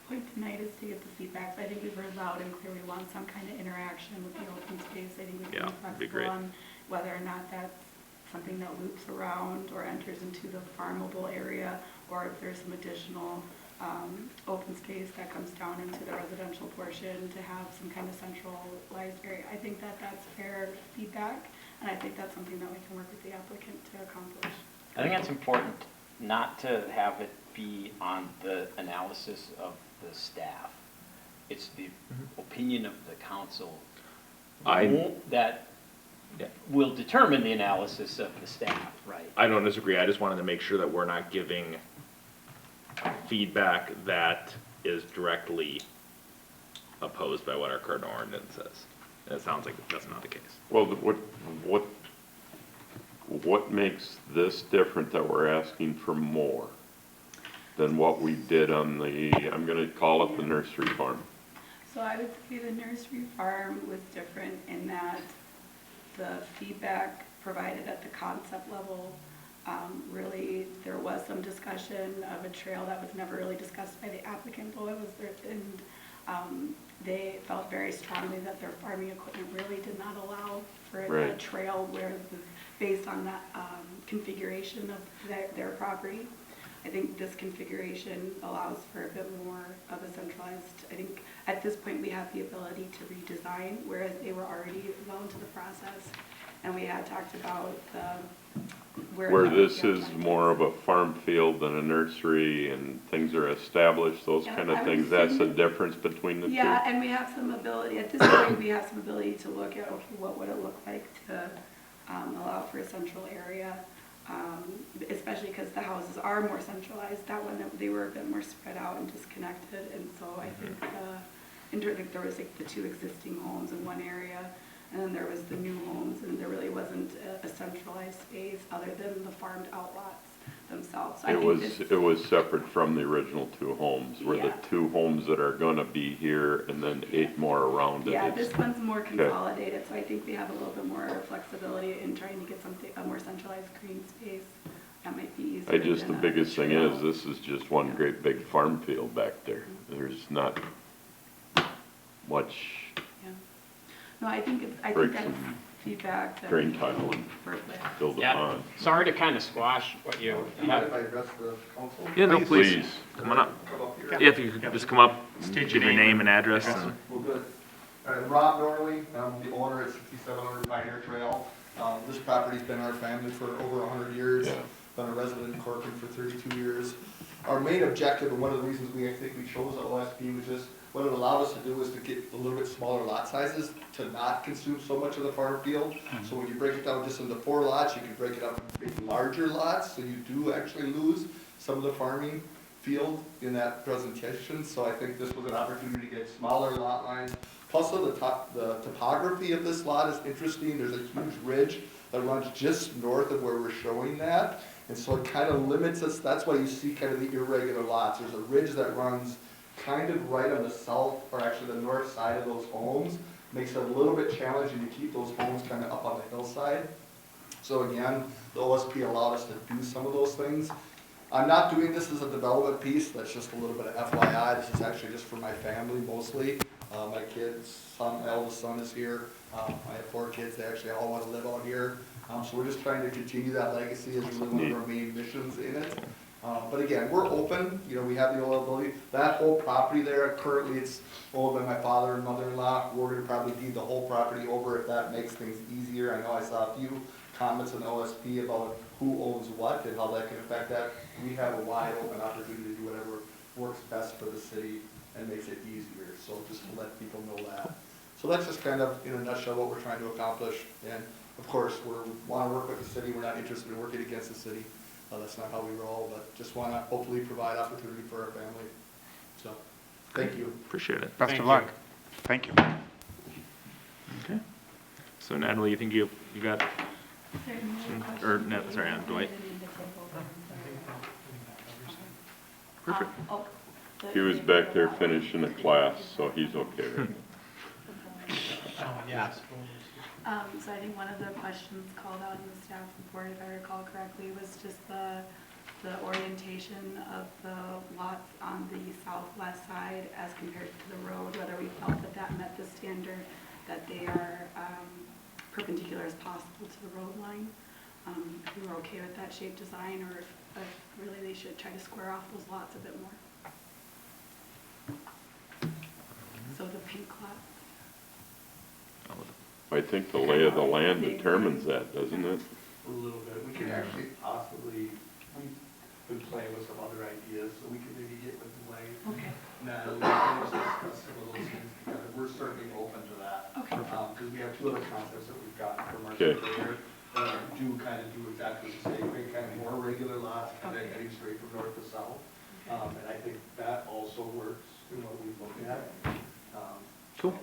point tonight is to get the feedback. So I think we've heard loud and clear we want some kind of interaction with the open space. I think we Yeah, can be that'd be flexible great. on whether or not that's something that loops around or enters into the farmable area, or if there's some additional open space that comes down into the residential portion to have some kind of centralized area. I think that that's fair feedback, and I think that's something that we can work with the applicant to accomplish. I think it's important not to have it be on the analysis of the staff. It's the opinion of the council that will determine the analysis of the staff, right? I don't disagree, I just wanted to make sure that we're not giving feedback that is directly opposed by what our current ordinance says. And it sounds like that's not the case. well, what makes this different that we're asking for more than what we did on the, I'm gonna call it the nursery farm? So I would say the nursery farm was different in that the feedback provided at the concept level, really, there was some discussion of a trail that was never really discussed by the applicant, though it was there, and they felt very strongly that their farming equipment really did not allow for a Right. trail where it was based on that configuration of their property. I think this configuration allows for a bit more of a centralized, I think at this point we have the ability to redesign, whereas they were already well into the process. And we had talked about Where this is more of a farm field than a nursery and things are established, those Yeah, kind of I would things, that's the say- difference between the two? Yeah, and we have some ability, at this point, we have some ability to look at, okay, what would it look like to allow for a central area? Especially because the houses are more centralized. That one, they were a bit more spread out and disconnected, and so I think there was like the two existing homes in one area, and then there was the new homes, and there really wasn't a centralized space other than the farmed outlots themselves. So I think this- It was separate from the original two homes, where the Yeah. two homes that are gonna be here and then 8 more around it. Yeah, It's- this one's more consolidated, so I think we have a little bit more flexibility in trying to get a more centralized green space. That might be easier. The than a biggest thing trail. is, this is just one great big farm field back there. There's not much Yeah. No, I think bricks that's, and feedback. that Drain we tile can and work with. build a Yeah, pond. sorry to kind of squash what you Mind have. if I address the council? Yeah, no, please, Please. come on up. Come up here. Yeah, if you could just come up, State give your name and address. Awesome. Well, good. I'm Rob Norley, I'm the owner at 6700 Pioneer Trail. This property's been our family for over 100 years. Been a resident in Corcoran for 32 years. Our main objective, and one of the reasons I think we chose the OSP, was just what it allowed us to do was to get a little bit smaller lot sizes to not consume so much of the farm field. So when you break it down just into 4 lots, you can break it up into larger lots, so you do actually lose some of the farming field in that presentation. So I think this was an opportunity to get smaller lot lines. Plus, the topography of this lot is interesting. There's a huge ridge that runs just north of where we're showing that. And so it kind of limits us, that's why you see kind of the irregular lots. There's a ridge that runs kind of right on the south, or actually the north side of those homes. Makes it a little bit challenging to keep those homes kind of up on the hillside. So again, the OSP allowed us to do some of those things. I'm not doing this as a development piece, that's just a little bit of FYI. This is actually just for my family mostly. My kids, my eldest son is here. I have 4 kids, they actually all want to live out here. So we're just trying to continue that legacy as really one of our main missions in it. But again, we're open, you know, we have the ability. That whole property there, currently it's owned by my father and mother-in-law. We're gonna probably deed the whole property over if that makes things easier. I know I saw a few comments in the OSP about who owns what and how that can affect that. We have a wide open opportunity to do whatever works best for the city and makes it easier. So just to let people know that. So that's just kind of in a nutshell what we're trying to accomplish. And of course, we want to work with the city. We're not interested in working against the city. That's not how we roll, but just want to hopefully provide opportunity for our family. So, thank you. Appreciate it. Best of luck. Thank you. Okay. So Natalie, you think you got, or, no, sorry, Dwight? Perfect. He was back there finishing a class, so he's okay right now. Yeah. So I think one of the questions called out in the staff report, if I recall correctly, was just the orientation of the lots on the southwest side as compared to the road, whether we felt that that met the standard that they are perpendicular as possible to the road line. If we were okay with that shape design, or if really they should try to square off those lots a bit more. So the pink lot. I think the lay of the land determines that, doesn't it? A little bit. We could actually possibly, we've been playing with some other ideas, so we could maybe get with Dwayne. Okay. Natalie, and just discuss some of those things together. We're certainly open to that. Okay. Because we have 2 other concepts that we've got from our Okay. surveyor that do kind of do exactly the same thing, kind of more regular lots, kind of heading straight from north to south. And I think that also works in what we look at. Cool.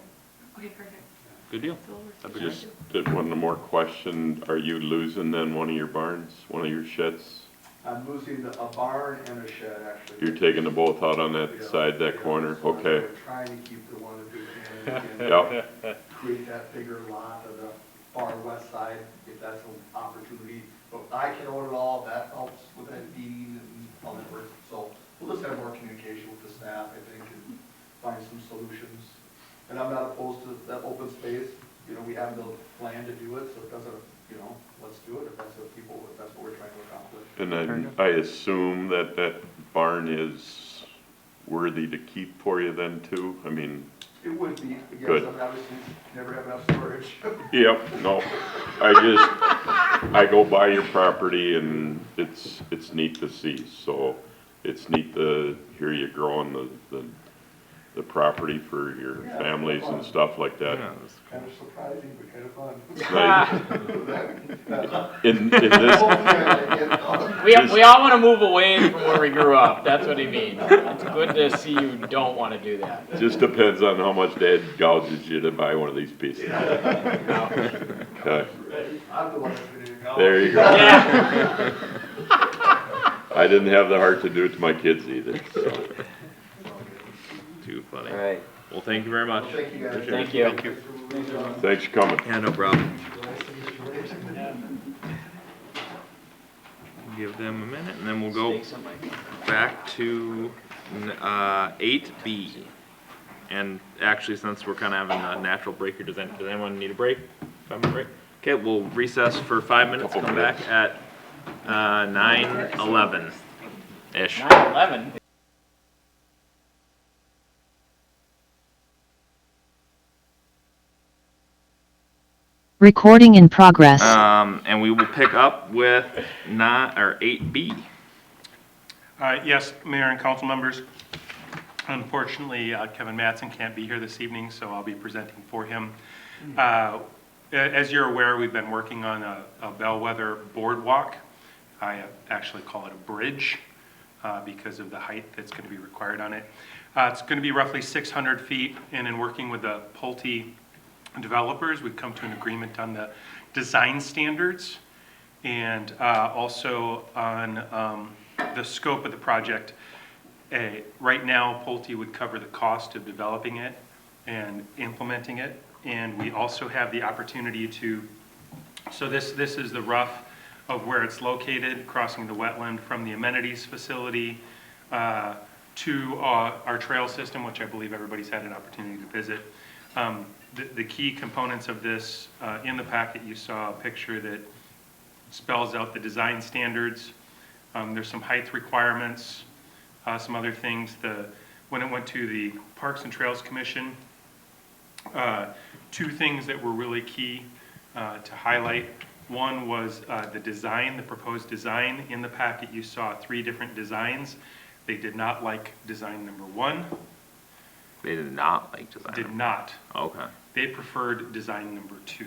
Okay, perfect. Good deal. So we'll work That'd be together. Just did one more question. Are you losing then one of your barns, one of your sheds? I'm losing a barn and a shed, actually. You're taking the both out on that Yeah, side, that yeah. corner? So Okay. We're trying to keep the one that we can. Yep. Create that bigger lot of the far west side, if that's an opportunity. But I can own it all, that helps with that deeding and all that work. So we'll just have more communication with the staff, I think, and find some solutions. And I'm not opposed to that open space, you know, we have the plan to do it, so it doesn't, you know, let's do it if that's what we're trying to accomplish. And then I assume that that barn is worthy to keep for you then too? I mean, It would be, Good. again, obviously, never have enough storage. yep, no. I go by your property and it's neat to see, so it's neat to hear you growing the property for your Yeah, families fun. and stuff like that. Yeah, Kind of surprising, but kind of fun. Like, in this, We all want to move away from where we grew up. That's what he means. It's good to see you don't want to do that. just depends on how much dad gouges you to buy one of these pieces. Okay, I'm the one that's gonna go. there you go. Yeah. I didn't have the heart to do it to my kids either, so. too funny. All right. Well, thank you very much. Well, thank you, guys. Appreciate it. Thank you. Thanks for coming. Yeah, no problem. Give them a minute, and then we'll go Steaks on my- back to 8B. And actually, since we're kind of having a natural break here, does anyone need a break? Have a break? Okay, we'll recess for 5 minutes, Couple come back minutes. at 9:11-ish. 9/11. Recording in progress. And we will pick up with 8B. Yes, Mayor and council members. Unfortunately, Kevin Mattson can't be here this evening, so I'll be presenting for him. As you're aware, we've been working on a bellwether boardwalk. I actually call it a bridge because of the height that's going to be required on it. It's going to be roughly 600 feet, and in working with the Pulte developers, we've come to an agreement on the design standards and also on the scope of the project. Right now, Pulte would cover the cost of developing it and implementing it, and we also have the opportunity to, so this is the rough of where it's located, crossing the wetland from the amenities facility to our trail system, which I believe everybody's had an opportunity to visit. The key components of this, in the packet you saw a picture that spells out the design standards. There's some height requirements, some other things. When it went to the Parks and Trails Commission, two things that were really key to highlight. One was the design, the proposed design. In the packet you saw 3 different designs. They did not like design number 1. They did not like design. Did not. Okay. They preferred design number 2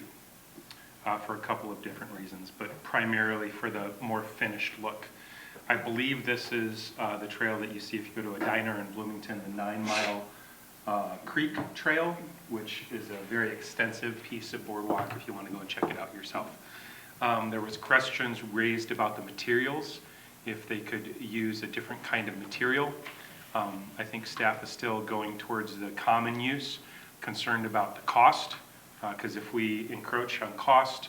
for a couple of different reasons, but primarily for the more finished look. I believe this is the trail that you see if you go to a diner in Bloomington, the 9 Mile Creek Trail, which is a very extensive piece of boardwalk if you want to go and check it out yourself. There was questions raised about the materials, if they could use a different kind of material. I think staff is still going towards the common use, concerned about the cost, because if we encroach on cost,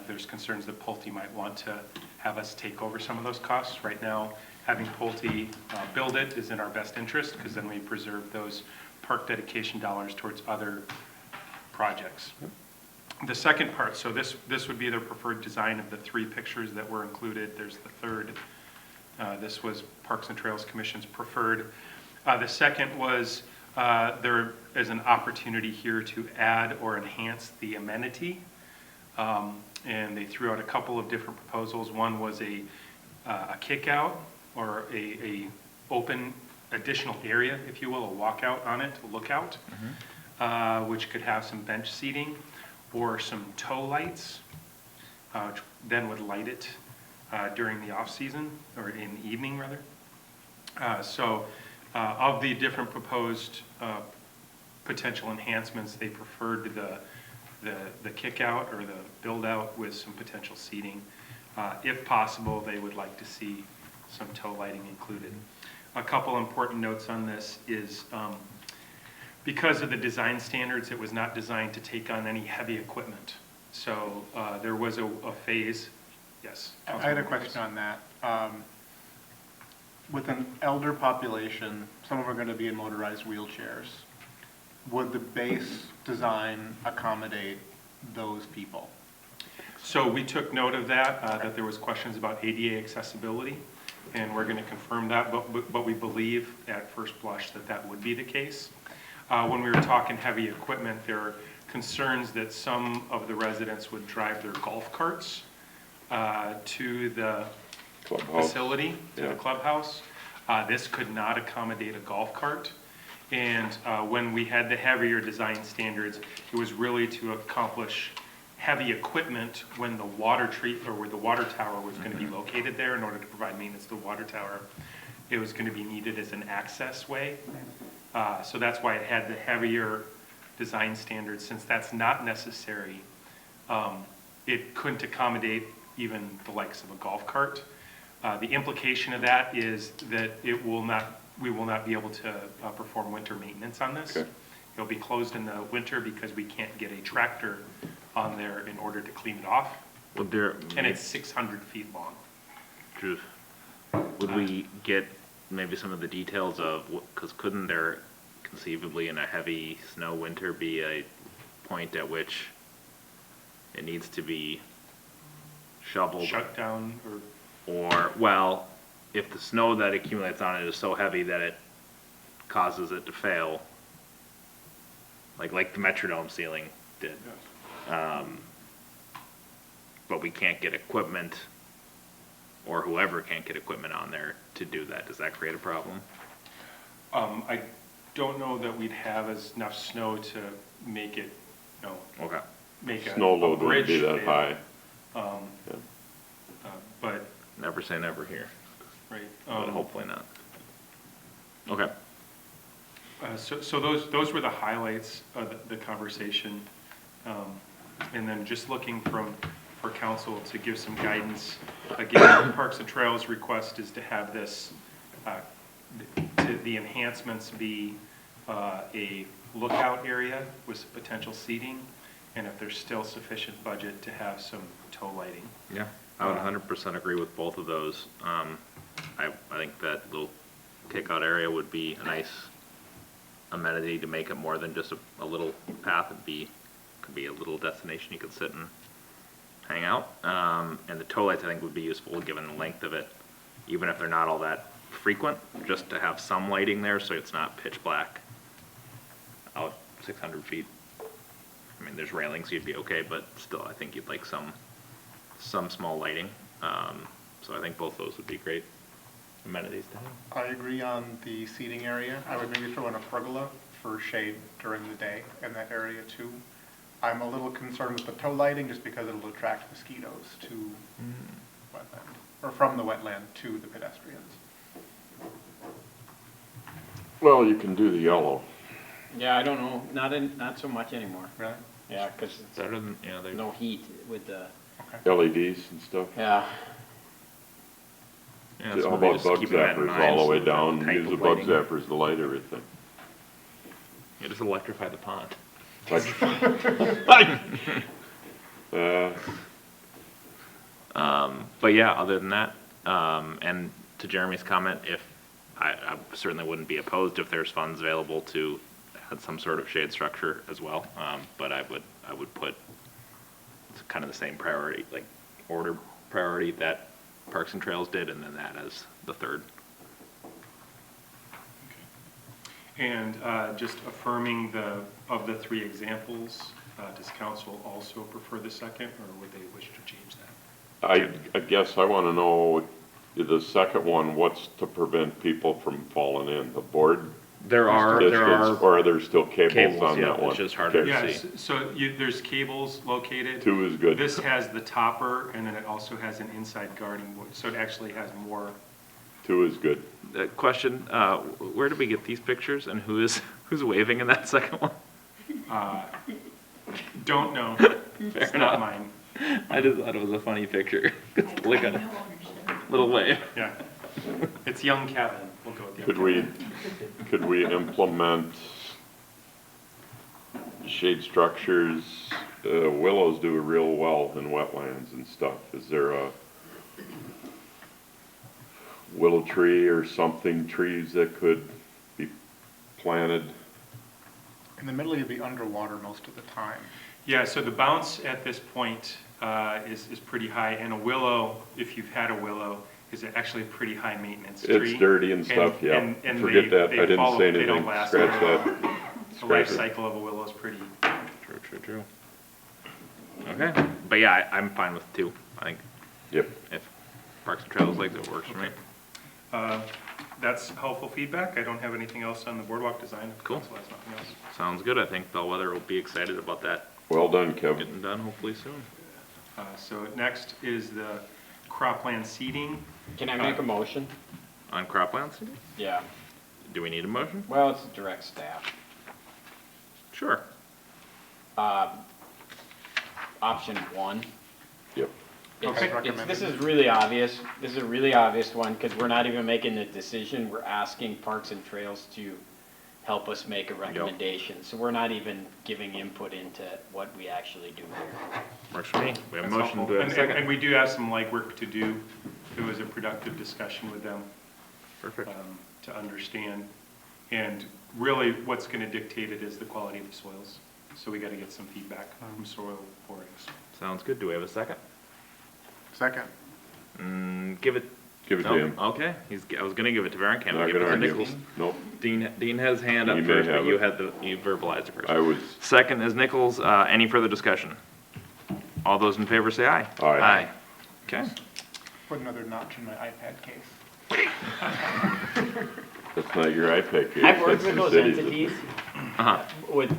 there's concerns that Pulte might want to have us take over some of those costs. Right now, having Pulte build it is in our best interest, because then we preserve those park dedication dollars towards other projects. The second part, so this would be the preferred design of the 3 pictures that were included. There's the third. This was Parks and Trails Commission's preferred. The second was there is an opportunity here to add or enhance the amenity. And they threw out a couple of different proposals. One was a kick-out or a open additional area, if you will, a walkout on it, a lookout, which could have some bench seating or some tow lights, which then would light it during the off-season, or in the evening, rather. Of the different proposed potential enhancements, they preferred the kick-out or the build-out with some potential seating. If possible, they would like to see some tow lighting included. A couple important notes on this is because of the design standards, it was not designed to take on any heavy equipment. So there was a phase. Yes. I had a question on that. With an elder population, some of them are going to be in motorized wheelchairs. Would the base design accommodate those people? So we took note of that, that there was questions about ADA accessibility, and we're going to confirm that, but we believe at first blush that that would be the case. When we were talking heavy equipment, there are concerns that some of the residents would drive their golf carts to the Clubhouse. facility, to the clubhouse. This could not accommodate a golf cart. And when we had the heavier design standards, it was really to accomplish heavy equipment when the water where the water tower was going to be located there in order to provide maintenance to the water tower. It was going to be needed as an access way. So that's why it had the heavier design standards. Since that's not necessary, it couldn't accommodate even the likes of a golf cart. The implication of that is that we will not be able to perform winter maintenance on this. Okay. It'll be closed in the winter because we can't get a tractor on there in order to clean it off. And it's 600 feet long. Would we get maybe some of the details of, because couldn't there conceivably in a heavy snow winter be a point at which it needs to be shoveled. Shut down or, Or, well, if the snow that accumulates on it is so heavy that it causes it to fail, like the Metrodome ceiling did. But we can't get equipment, or whoever can't get equipment on there to do that. Does that create a problem? I don't know that we'd have enough snow to make it, Okay. make a Snow load bridge wouldn't be that fail. high. Yeah. But, Never say never here, right. but hopefully not. Okay. So those were the highlights of the conversation. And then just looking for council to give some guidance. Again, Parks and Trails request is to have this, the enhancements be a lookout area with potential seating, and if there's still sufficient budget, to have some tow lighting. Yeah, I would 100% agree with both of those. I think that little kickout area would be a nice amenity to make it more than just a little path. Could be a little destination you could sit and hang out. And the tow lights I think would be useful given the length of it, even if they're not all that frequent, just to have some lighting there so it's not pitch black out 600 feet. I mean, there's railings, you'd be okay, but still, I think you'd like some small lighting. So I think both those would be great amenities to have. I agree on the seating area. I would maybe throw in a pergola for shade during the day in that area too. I'm a little concerned with the tow lighting just because it'll attract mosquitoes to wetland, or from the wetland to the pedestrians. Well, you can do the yellow. Yeah, I don't know, not so much anymore. Really? Yeah, because Better than, yeah, they no heat with the, LEDs and stuff. yeah. Yeah, so How maybe about just bug keeping that in zappers mind, all the way so down, type use of the bug lighting. zappers to light everything. Yeah, just electrify the pond. But yeah, other than that, and to Jeremy's comment, if I certainly wouldn't be opposed if there's funds available to add some sort of shade structure as well. But I would put kind of the same priority, like order priority that Parks and Trails did, and then that as the third. And just affirming of the three examples, does council also prefer the second, or would they wish to change that? I guess I want to know, the second one, what's to prevent people from falling in? The board There are distance, or are there still cables cables, on yeah, that one? it's just harder to Okay. see. Yes, so there's cables located. 2 is good. This has the topper, and then it also has an inside guarding, so it actually has more. 2 is good. Question, where did we get these pictures, and who's waving in that second one? Don't know. It's Fair not enough. mine. I just thought it was a funny picture. Like a little wave. Yeah. It's young Kevin. We'll go with young Could we implement shade structures? Willows do real well in wetlands and stuff. Is there a willow tree or something, trees that could be planted? In the middle, you'd be underwater most of the time. Yeah, so the bounce at this point is pretty high, and a willow, if you've had a willow, is actually a pretty high maintenance tree. It's dirty and stuff, yeah. and Forget that. they I didn't follow- say they don't anything. last Scratch very that. long. The life cycle of a willow is pretty. True. Okay, but yeah, I'm fine with 2. I think Yep. if Parks and Trails likes it, works for me. That's helpful feedback. I don't have anything else on the boardwalk design. If Cool. council has nothing else. Sounds good. I think Bellwether will be excited about that Well done, Kevin. getting done hopefully soon. So next is the cropland seeding. Can I make a motion? On croplands, Yeah, do we need a motion? well, it's direct staff. Sure. Option 1. Yep. This is really obvious. This is a really obvious one because we're not even making a decision. We're asking Parks and Trails to help us make a recommendation. So we're not even giving input into what we actually do here. Works for me. We have a That's motion. helpful. Do we have a And second? we do have some legwork to do. It was a productive discussion with them. Perfect. To understand. And really, what's going to dictate it is the quality of the soils. So we got to get some feedback from soil borings. Sounds good. Do we have a second? Second. Give it. Give it to no? him. Okay, I was gonna give it to Varen Campbell. Not Give it gonna to argue. Nichols. Nope, Dean has hand up He may first, but have you it. you verbalized it first. I was, Second is Nichols. Any further discussion? All those in favor say aye. Aye. Okay. Put another notch in my iPad case. that's not your iPad case. I've worked that's with the those city's. entities Uh-huh. with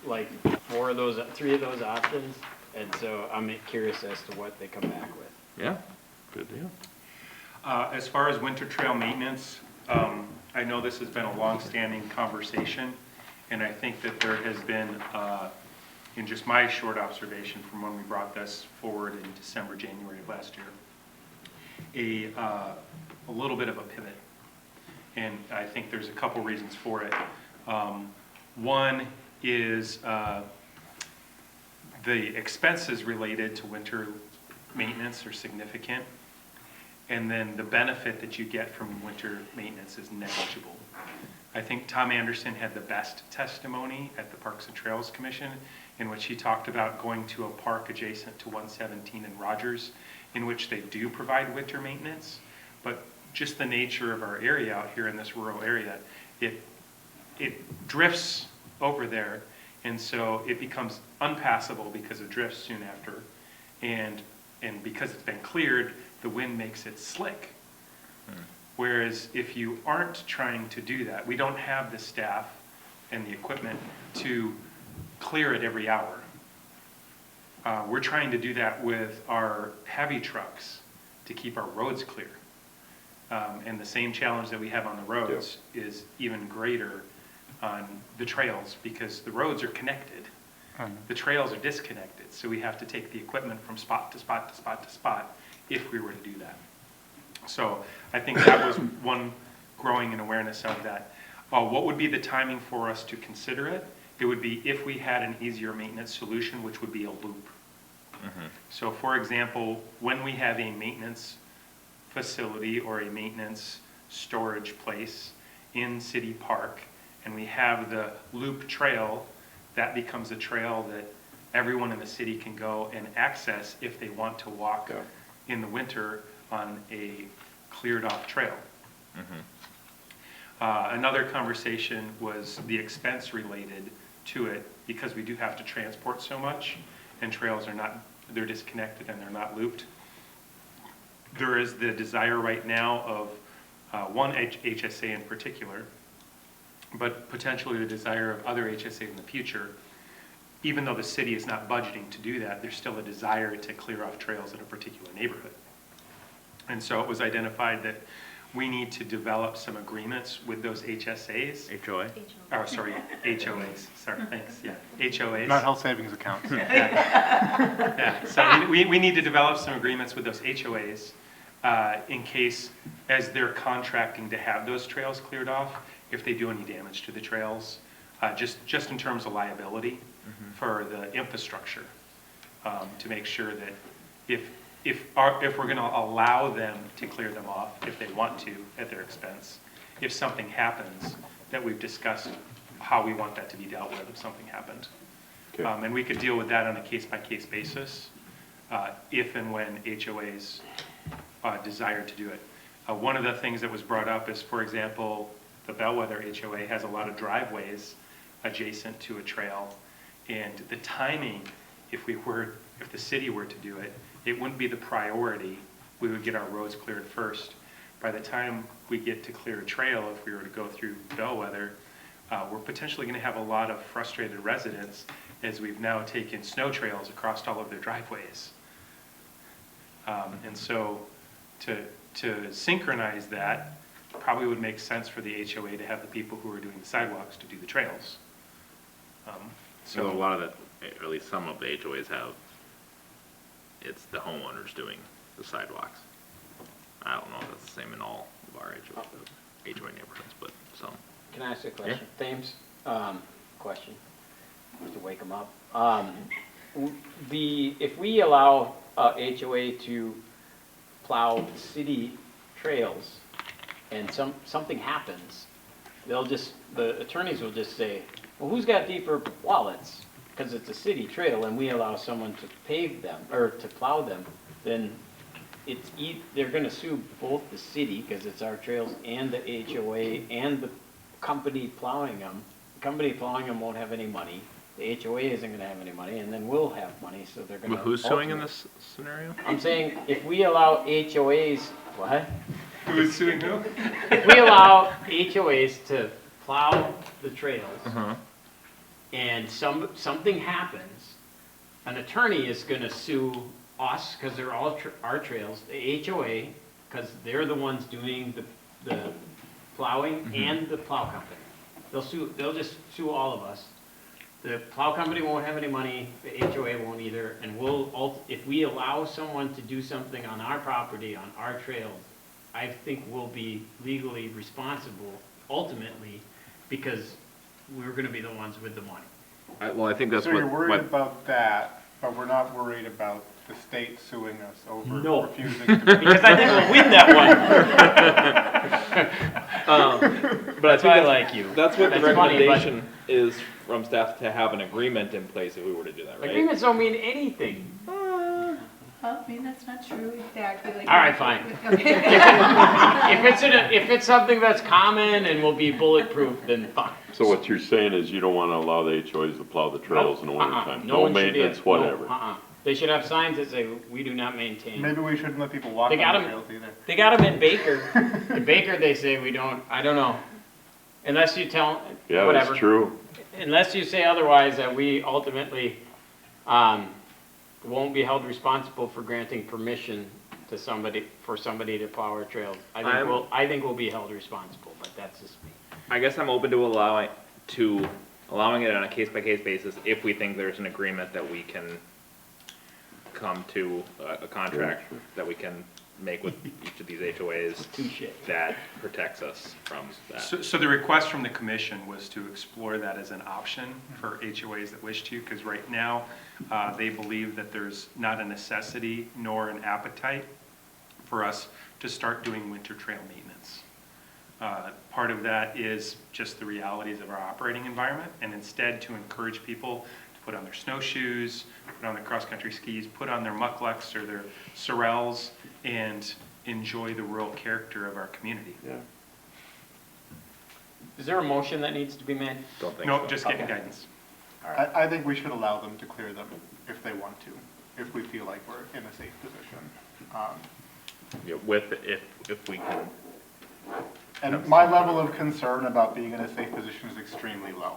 like 3 of those options, and so I'm curious as to what they come back with. Yeah, good deal. As far as winter trail maintenance, I know this has been a long-standing conversation, and I think that there has been, in just my short observation from when we brought this forward in December, January of last year, a little bit of a pivot. And I think there's a couple reasons for it. One is the expenses related to winter maintenance are significant. And then the benefit that you get from winter maintenance is negligible. I think Tom Anderson had the best testimony at the Parks and Trails Commission, in which he talked about going to a park adjacent to 117 in Rogers, in which they do provide winter maintenance, but just the nature of our area out here in this rural area, it drifts over there, and so it becomes unpassable because it drifts soon after, and because it's been cleared, the wind makes it slick. Whereas if you aren't trying to do that, we don't have the staff and the equipment to clear it every hour. We're trying to do that with our heavy trucks to keep our roads clear. And the same challenge that we have on the roads is even greater on the trails, because the roads are connected. The trails are disconnected, so we have to take the equipment from spot to spot to spot to spot if we were to do that. So I think that was one growing in awareness of that. What would be the timing for us to consider it? It would be if we had an easier maintenance solution, which would be a loop. So for example, when we have a maintenance facility or a maintenance storage place in City Park, and we have the loop trail, that becomes a trail that everyone in the city can go and access if they want to walk in the winter on a cleared off trail. Another conversation was the expense related to it, because we do have to transport so much, and trails are not, they're disconnected and they're not looped. There is the desire right now of one HSA in particular, but potentially the desire of other HSAs in the future. Even though the city is not budgeting to do that, there's still a desire to clear off trails in a particular neighborhood. And so it was identified that we need to develop some agreements with those HSAs. HOA? Oh, sorry, HOAs. Sorry, thanks. Yeah, HOAs. Not health savings accounts. Yeah, so we need to develop some agreements with those HOAs in case, as they're contracting to have those trails cleared off, if they do any damage to the trails, just in terms of liability for the infrastructure, to make sure that if we're going to allow them to clear them off, if they want to, at their expense, if something happens, that we've discussed how we want that to be dealt with if something happened. Okay. And we could deal with that on a case-by-case basis, if and when HOAs desire to do it. One of the things that was brought up is, for example, the Bellwether HOA has a lot of driveways adjacent to a trail, and the timing, if the city were to do it, it wouldn't be the priority. We would get our roads cleared first. By the time we get to clear a trail, if we were to go through Bellwether, we're potentially going to have a lot of frustrated residents, as we've now taken snow trails across all of their driveways. And so to synchronize that, probably would make sense for the HOA to have the people who are doing the sidewalks to do the trails. So a lot of the, or at least some of the HOAs have, it's the homeowners doing the sidewalks. I don't know if that's the same in all of our HOA neighborhoods, but some. Can I ask a question? Thames, question, just to wake them up. If we allow HOA to plow city trails and something happens, the attorneys will just say, well, who's got deeper wallets? because it's a city trail and we allow someone to pave them, or to plow them, then they're gonna sue both the city, because it's our trails, and the HOA, and the company plowing them. The company plowing them won't have any money, the HOA isn't gonna have any money, and then we'll have money, so they're gonna. But who's suing in this scenario? I'm saying, if we allow HOAs, what? Who is suing who? If we allow HOAs to plow the trails, Uh-huh. and something happens, an attorney is gonna sue us, because they're all our trails, the HOA, because they're the ones doing the plowing and the plow company. They'll just sue all of us. The plow company won't have any money, the HOA won't either, and if we allow someone to do something on our property, on our trails, I think we'll be legally responsible ultimately, because we're gonna be the ones with the money. Well, I think that's So what. you're worried what- about that, but we're not worried about the state suing us over No. refusing to. Because I think we'll win that one. But I That's why I think like you. that's what the That's funny, but- recommendation is from staff, to have an agreement in place if we were to do that, right? Agreements don't mean anything. Well, I mean, that's not true exactly. Like, All right, fine. Okay. If it's something that's common and will be bulletproof, then fine. So what you're saying is you don't wanna allow the HOAs to plow the trails in the winter time? No one should be. maintenance, whatever. They should have signs that say, we do not maintain. Maybe we shouldn't let people walk They on got the 'em. trails either. They got them in Baker. In Baker, they say we don't, I don't know. Unless you tell, Yeah, whatever. that's true. Unless you say otherwise, that we ultimately, won't be held responsible for granting permission to somebody to plow our trails. I think we'll be held responsible, but that's just me. I guess I'm open to allowing it on a case-by-case basis if we think there's an agreement that we can come to a contract that we can make with each of these HOAs Touche. that protects us from that. So the request from the commission was to explore that as an option for HOAs that wish to, because right now, they believe that there's not a necessity nor an appetite for us to start doing winter trail maintenance. Part of that is just the realities of our operating environment, and instead to encourage people to put on their snowshoes, put on their cross-country skis, put on their mucklucks or their sorels, and enjoy the rural character of our community. Yeah. Is there a motion that needs to be made? Don't think No, so. just getting Okay. guidance. I think we should allow them to clear them if they want to, if we feel like we're in a safe position. Yeah, if we can. And my level of concern about being in a safe position is extremely low.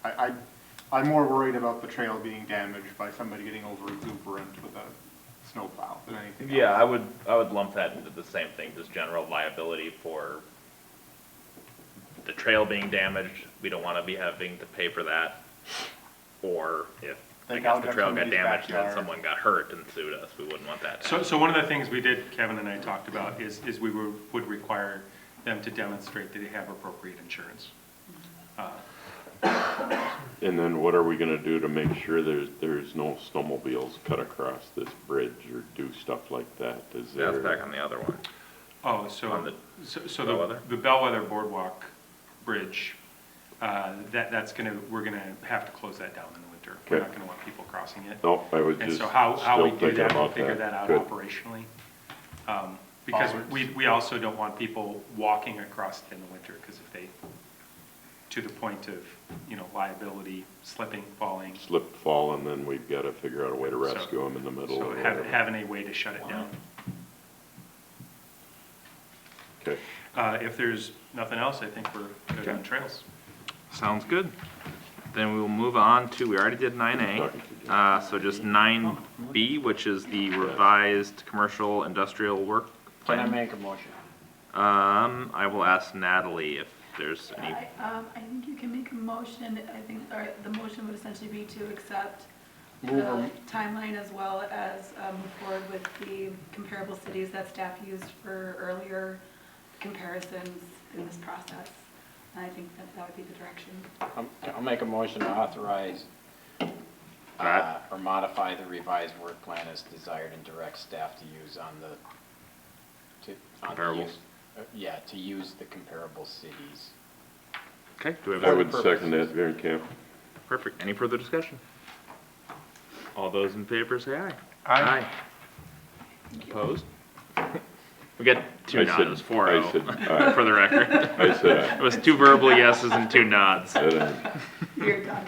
I'm more worried about the trail being damaged by somebody getting over exuberant with a snowplow than anything else. Yeah, I would lump that into the same thing, just general liability for the trail being damaged. We don't want to be having to pay for that. Or if, They I guess, gouged the up trail got somebody's damaged and then backyard. someone got hurt and sued us, we wouldn't want that to happen. So one of the things we did, Kevin and I talked about, is we would require them to demonstrate that they have appropriate insurance. And then what are we gonna do to make sure there's no snowmobiles cut across this bridge or do stuff like that? Is there? That's back on the other one. Oh, On so the Bellwether? the Bellwether Boardwalk Bridge, we're gonna have to close that down in the winter. We're Okay. not gonna want people crossing it. No, I was And just so how we still do thinking that, we'll about figure that out Good. operationally. Because Bollards. we also don't want people walking across it in the winter, because if they, to the point of, liability, slipping, falling. Slip, fall, and then we've gotta figure out a way to So- rescue them in the middle So or whatever. having a way to shut it down. Okay. Uh, If there's nothing else, I think we're good on trails. Sounds good. Then we will move on to, we already did 9A, so just 9B, which is the revised commercial industrial work Can I plan. make a motion? I will ask Natalie if there's any, I think you can make a motion. I think the motion would essentially be to accept Move the them. timeline as well as move forward with the comparable cities that staff used for earlier comparisons in this process. And I think that would be the direction. I'll make a motion to authorize That. or modify the revised work plan as desired and direct staff to use on the Comparables. to use the comparable cities. okay, do we have I a would second that, Van Camp. Perfect. Any further discussion? All those in favor say aye. Aye. Opposed? We got two I nods, said- it was 4-0, I said aye. for the record. I said It was 2 verbal yeses and 2 nods. aye. You're done.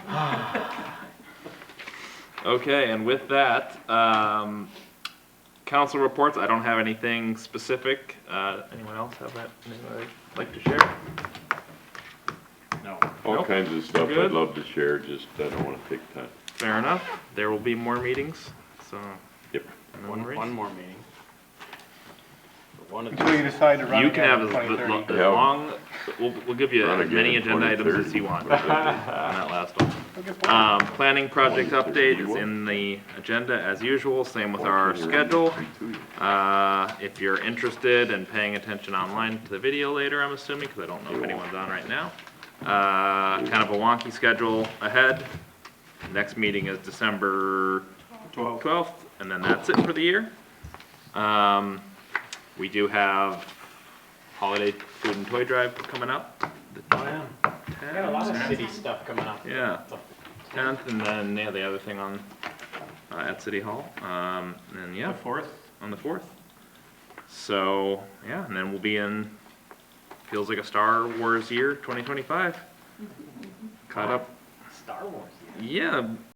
Okay, and with that, council reports, I don't have anything specific. Anyone else have anything they'd like to share? No. All Nope. kinds of stuff Good. I'd love to share, just I don't wanna take time. Fair enough. There will be more meetings, so. Yep. no worries. One more meeting. One of Until you decide to run You can again have in as 2030. Yeah. long, we'll give you Run as many again in agenda items 2030. as you want on that last one. Planning project update is in the agenda as usual, same with our schedule. If you're interested in paying attention online to the video later, I'm assuming, because I don't know if anyone's on right now. Kind of a wonky schedule ahead. Next meeting is December 12th, and then that's it for the year. We do have holiday food and toy drive coming up. Oh, yeah. We got a lot of city stuff coming up. Yeah, 10th, and then, yeah, the other thing on, at City Hall, and yeah, The 4th? on the 4th. So, yeah, and then we'll be in, feels like a Star Wars year, 2025. Caught up, Star Wars. yeah,